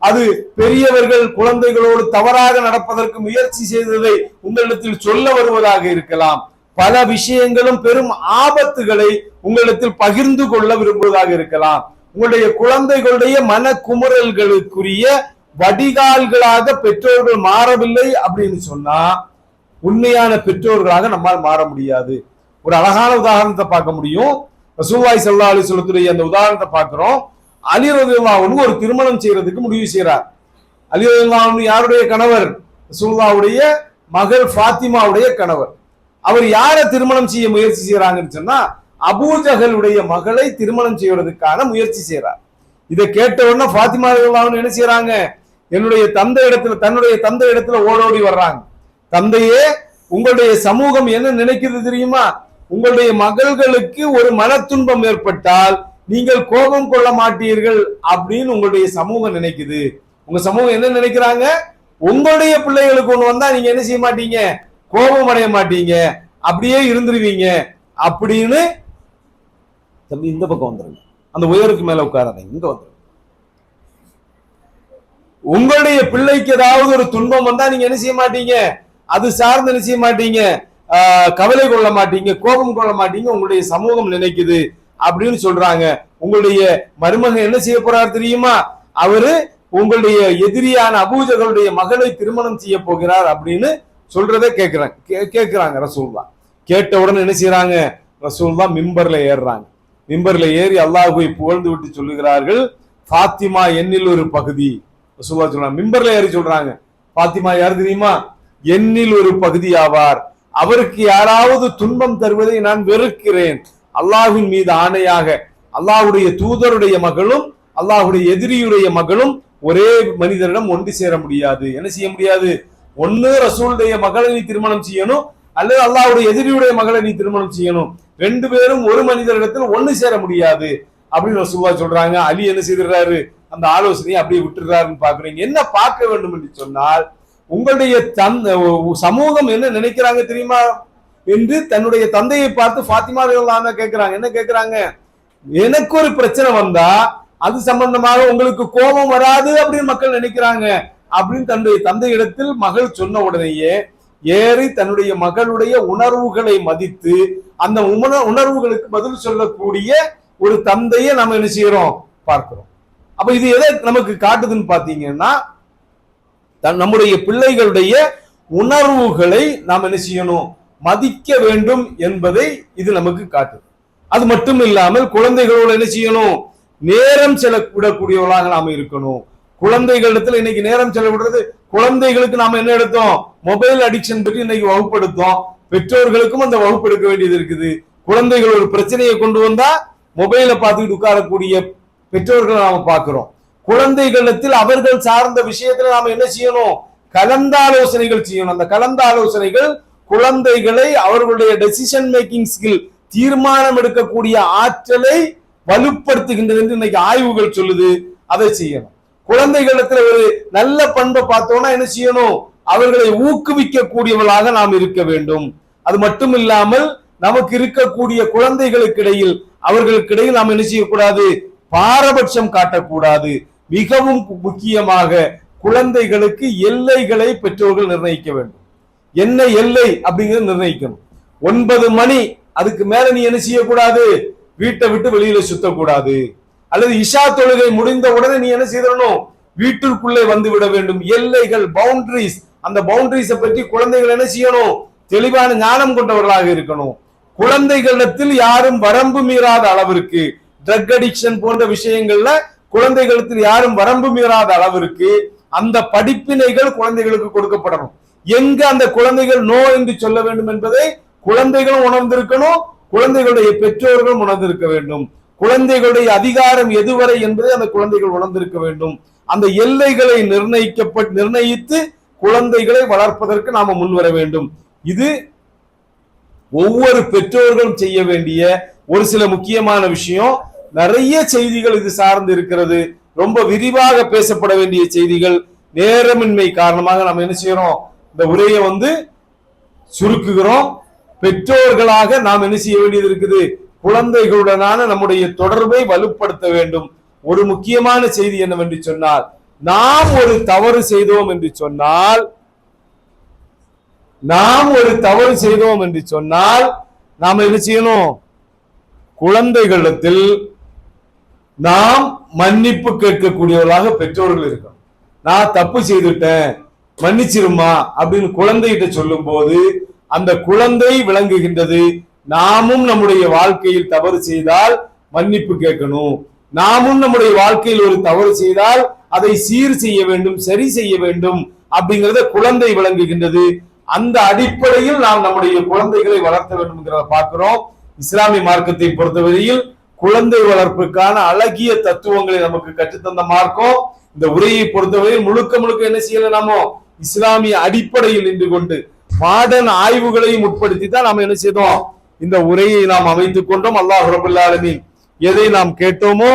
அது பெரியவர்கள் குழந்தைகளோடு தவறாக நடப்பதற்கு முயற்சி செய்ததை உங்களிடத்தில் சொல்ல வருவதாக இருக்கலாம். பல விஷயங்களும் பெரும் ஆபத்துகளை உங்களிடத்தில் பகிர்ந்து கொள்ள விரும்புவதாக இருக்கலாம். உங்களுடைய குழந்தைகளுடைய மன குமுறல்களுக்குரிய வடிகால்களாக பெற்றோர்கள் மாறவில்லை அப்படின்னு சொன்னா உண்மையான பெற்றோர்களாக நம்மால் மாற முடியாது. ஒரு அழகான உதாரணத்தை பார்க்க முடியும். ரசூலுல்லாஹி ஸல்லல்லாஹு அலைஹி வஸல்லத்துடைய அந்த உதாரணத்தை பார்க்கிறோம். அலி ரலியல்லாஹு அன்ஹு ஒரு திருமணம் செய்யறதுக்கு முடிவு செய்யறார். அலி ரலியல்லாஹு அன்ஹு யாருடைய கணவர்? ரசூலுல்லாஹுடைய மகள் ஃபாத்திமாவுடைய கணவர். அவர் யாரை திருமணம் செய்ய முயற்சி செய்யறாங்கன்னு சொன்னா அபூஜஹலுடைய மகளை திருமணம் செய்வதற்கான முயற்சி செய்யறார். இதை கேட்ட உடனே ஃபாத்திமா ரலியல்லாஹு அன்ஹா என்ன செய்யறாங்க? தன்னுடைய தந்தை இடத்துல ஓடோடி வர்றாங்க. தந்தையே, உங்களுடைய சமூகம் என்ன நினைக்கிறது தெரியுமா? உங்களுடைய மகள்களுக்கு ஒரு மன துன்பம் ஏற்பட்டால் நீங்கள் கோபம் கொள்ள மாட்டீர்கள் அப்படின்னு உங்களுடைய சமூகம் நினைக்குது. உங்க சமூகம் என்ன நினைக்கிறாங்க? உங்களுடைய பிள்ளைகளுக்கு ஒண்ணு வந்தா நீங்க என்ன செய்ய மாட்டீங்க? கோபம் அடைய மாட்டீங்க, அப்படியே இருந்துருவீங்க அப்படின்னு. தம்பி இந்த பக்கம் வந்துருங்க, அந்த உயருக்கு மேல உட்காராதீங்க, இங்க வந்துருங்க. உங்களுடைய பிள்ளைக்கு ஏதாவது ஒரு துன்பம் வந்தா நீங்க என்ன செய்ய மாட்டீங்க? அது சார்ந்து என்ன செய்ய மாட்டீங்க? கவலை கொள்ள மாட்டீங்க, கோபம் கொள்ள மாட்டீங்க, உங்களுடைய சமூகம் நினைக்குது அப்படின்னு சொல்றாங்க. உங்களுடைய மருமகன் என்ன செய்ய போறார் தெரியுமா? அவரு உங்களுடைய எதிரியான அபூஜகளுடைய மகளை திருமணம் செய்ய போகிறார் அப்படின்னு சொல்றதை கேட்கிறாங்க ரசூலுல்லாஹ். கேட்ட உடனே என்ன செய்யறாங்க? ரசூலுல்லாஹ் மிம்பர்ல ஏறுறாங்க. மிம்பர்ல ஏறி அல்லாஹ்வை புகழ்ந்து விட்டு சொல்லுகிறார்கள், ஃபாத்திமா என்னில் ஒரு பகுதி. ரசூலுல்லாஹ் சொல்றாங்க, மிம்பர்ல ஏறி சொல்றாங்க, ஃபாத்திமா யார் தெரியுமா? என்னில் ஒரு பகுதி ஆவார். அவருக்கு யாராவது துன்பம் தருவதை நான் வெறுக்கிறேன். அல்லாஹ்வின் மீது ஆணையாக அல்லாஹ்வுடைய தூதருடைய மகளும் அல்லாஹ்வுடைய எதிரியுடைய மகளும் ஒரே மனிதரிடம் ஒன்று சேர முடியாது. என்ன செய்ய முடியாது? ஒன்னு ரசூலுடைய மகளை நீ திருமணம் செய்யணும், அல்லது அல்லாஹ்வுடைய எதிரியுடைய மகளை நீ திருமணம் செய்யணும். ரெண்டு பேரும் ஒரு மனிதரிடத்தில் ஒன்னு சேர முடியாது அப்படின்னு ரசூலுல்லாஹ் சொல்றாங்க. அலி என்ன செய்திருக்காரு? அந்த ஆலோசனையை அப்படியே விட்டுறாருன்னு பாக்குறீங்க. என்ன பார்க்க வேண்டும் என்று சொன்னால், உங்களுடைய சமூகம் என்ன நினைக்கிறாங்க தெரியுமா என்று தன்னுடைய தந்தையை பார்த்து ஃபாத்திமா ரலியல்லாஹு அன்ஹா கேட்கிறாங்க. என்ன கேட்கிறாங்க? எனக்கு ஒரு பிரச்சனை வந்தா அது சம்பந்தமாக உங்களுக்கு கோபம் வராது அப்படின்னு மக்கள் நினைக்கிறாங்க அப்படின்னு தன்னுடைய தந்தை இடத்தில் மகள் சொன்ன உடனேயே ஏறி தன்னுடைய மகளுடைய உணர்வுகளை மதித்து அந்த உணர்வுகளுக்கு பதில் சொல்லக்கூடிய ஒரு தந்தையை நம்ம என்ன செய்யறோம்? பார்க்கிறோம். அப்ப இது எதை நமக்கு காட்டுதுன்னு பாத்தீங்கன்னா, நம்முடைய பிள்ளைகளுடைய உணர்வுகளை நாம் என்ன செய்யணும்? மதிக்க வேண்டும் என்பதை இது நமக்கு காட்டுது. அது மட்டும் இல்லாமல் குழந்தைகளோடு என்ன செய்யணும்? நேரம் செலவிடக்கூடியவர்களாக நாம இருக்கணும். குழந்தைகளிடத்துல இன்னைக்கு நேரம் செலவிடுறது, குழந்தைகளுக்கு நாம என்ன எடுத்தோம்? மொபைல் அடிக்ஷன் பற்றி இன்னைக்கு வகுப்படுத்தோம். பெற்றோர்களுக்கும் அந்த வகுப்பு எடுக்க வேண்டியது இருக்குது. குழந்தைகள் ஒரு பிரச்சனையை கொண்டு வந்தா மொபைலை பார்த்துக்கிட்டு உட்காரக்கூடிய பெற்றோர்களை நாம பார்க்கிறோம். குழந்தைகளிடத்தில் அவர்கள் சார்ந்த விஷயத்துல நாம என்ன செய்யணும்? கலந்தாலோசனைகள் செய்யணும். அந்த கலந்தாலோசனைகள் குழந்தைகளை அவர்களுடைய டெசிஷன் மேக்கிங் ஸ்கில், தீர்மானம் எடுக்கக்கூடிய ஆற்றலை வலுப்படுத்துகின்றது என்று இன்னைக்கு ஆய்வுகள் சொல்லுது. அதை செய்யணும். குழந்தைகளிடத்துல ஒரு நல்ல பண்பை பார்த்தோம்னா என்ன செய்யணும்? அவர்களை ஊக்குவிக்க கூடியவர்களாக நாம் இருக்க வேண்டும். அது மட்டும் இல்லாமல் நமக்கு இருக்கக்கூடிய குழந்தைகளுக்கு இடையில் அவர்களுக்கு இடையில் நாம் என்ன செய்யக்கூடாது? பாரபட்சம் காட்டக்கூடாது. மிகவும் முக்கியமாக குழந்தைகளுக்கு எல்லைகளை பெற்றோர்கள் நிர்ணயிக்க வேண்டும். என்ன எல்லை அப்படிங்கிறது நிர்ணயிக்கணும். 9 மணி அதுக்கு மேல நீ என்ன செய்யக்கூடாது? வீட்டை விட்டு வெளியில சுத்தக்கூடாது. அல்லது இஷா தொழுகை முடிந்த உடனே நீ என்ன செய்யணும்? வீட்டிற்குள்ளே வந்து விட வேண்டும். எல்லைகள், பவுண்டரிஸ். அந்த பவுண்டரிஸை பற்றி குழந்தைகள் என்ன செய்யணும்? தெளிவான ஞானம் கொண்டவர்களாக இருக்கணும். குழந்தைகளிடத்தில் யாரும் வரம்பு மீறாத அளவிற்கு, ட்ரக் அடிக்ஷன் போன்ற விஷயங்கள்ல குழந்தைகளிடத்தில் யாரும் வரம்பு மீறாத அளவிற்கு அந்த படிப்பினைகள் குழந்தைகளுக்கு கொடுக்கப்படணும். எங்க அந்த குழந்தைகள் நோ என்று சொல்ல வேண்டும் என்பதை குழந்தைகளும் உணர்ந்திருக்கணும், குழந்தைகளுடைய பெற்றோர்களும் உணர்ந்திருக்க வேண்டும். குழந்தைகளுடைய அதிகாரம் எதுவரை என்பதை அந்த குழந்தைகள் உணர்ந்திருக்க வேண்டும். அந்த எல்லைகளை நிர்ணயித்து குழந்தைகளை வளர்ப்பதற்கு நாம முன்வர வேண்டும். இது ஒவ்வொரு பெற்றோர்களும் செய்ய வேண்டிய ஒரு சில முக்கியமான விஷயம். நிறைய செய்திகள் இது சார்ந்து இருக்கிறது, ரொம்ப விரிவாக பேசப்பட வேண்டிய செய்திகள். நேரமின்மை காரணமாக நம்ம என்ன செய்யறோம், இந்த உரையை சுருக்குகிறோம். பெற்றோர்களாக நாம் என்ன செய்ய வேண்டியது இருக்குது, குழந்தைகளுடனான நம்முடைய தொடர்பை வலுப்படுத்த வேண்டும். ஒரு முக்கியமான செய்தி என்னவென்று சொன்னால், நாம் ஒரு தவறு செய்தோம் என்று சொன்னால் நாம் என்ன செய்யணும், குழந்தைகளிடத்தில் நாம் மன்னிப்பு கேட்கக்கூடியவர்களாக பெற்றோர்கள் இருக்கணும். நான் தப்பு செய்துட்டேன் மன்னிச்சிருமா அப்படின்னு குழந்தைகிட்ட சொல்லும் போது அந்த குழந்தை விளங்குகின்றது, நாமும் நம்முடைய வாழ்க்கையில் தவறு செய்தால் மன்னிப்பு கேட்கணும், நாமும் நம்முடைய வாழ்க்கையில் ஒரு தவறு செய்தால் அதை சீர் செய்ய வேண்டும், சரி செய்ய வேண்டும் அப்படிங்கறத குழந்தை விளங்குகின்றது. அந்த அடிப்படையில் நாம் நம்முடைய குழந்தைகளை வளர்த்த வேண்டும் என்கிறத பார்க்கிறோம். இஸ்லாமிய மார்க்கத்தை பொறுத்தவரையில் குழந்தை வளர்ப்புக்கான அழகிய தத்துவங்களை நமக்கு கற்றுத்தந்த மார்க்கம். இந்த உரையை பொறுத்தவரையில் முழுக்க முழுக்க என்ன செய்யல, நாம இஸ்லாமிய அடிப்படையில் நின்று கொண்டு மாடர்ன் ஆய்வுகளையும் உட்படுத்தி தான் நாம் என்ன செய்தோம், இந்த உரையை நாம் அமைத்துக் கொண்டோம். அல்லாஹ் ரப்பல் ஆலமீன் எதை நாம் கேட்டோமோ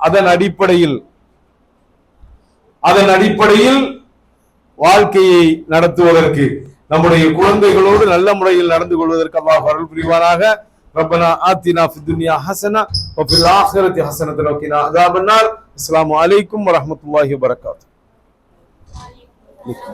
அதன் அடிப்படையில் வாழ்க்கையை நடத்துவதற்கு, நம்முடைய குழந்தைகளோடு நல்ல முறையில் நடந்து கொள்வதற்கு அல்லாஹ் அருள் புரிவானாக. ரப்பனா ஆத்தினா ஃபித் துன்யா ஹஸனா வ ஃபில் ஆখিরাতি ஹஸனத்தன் வ கினா அஸாபன்னார். அஸ்ஸலாமு அலைக்கும் வ ரஹ்மத்துல்லாஹி வ பரகாத்துஹு.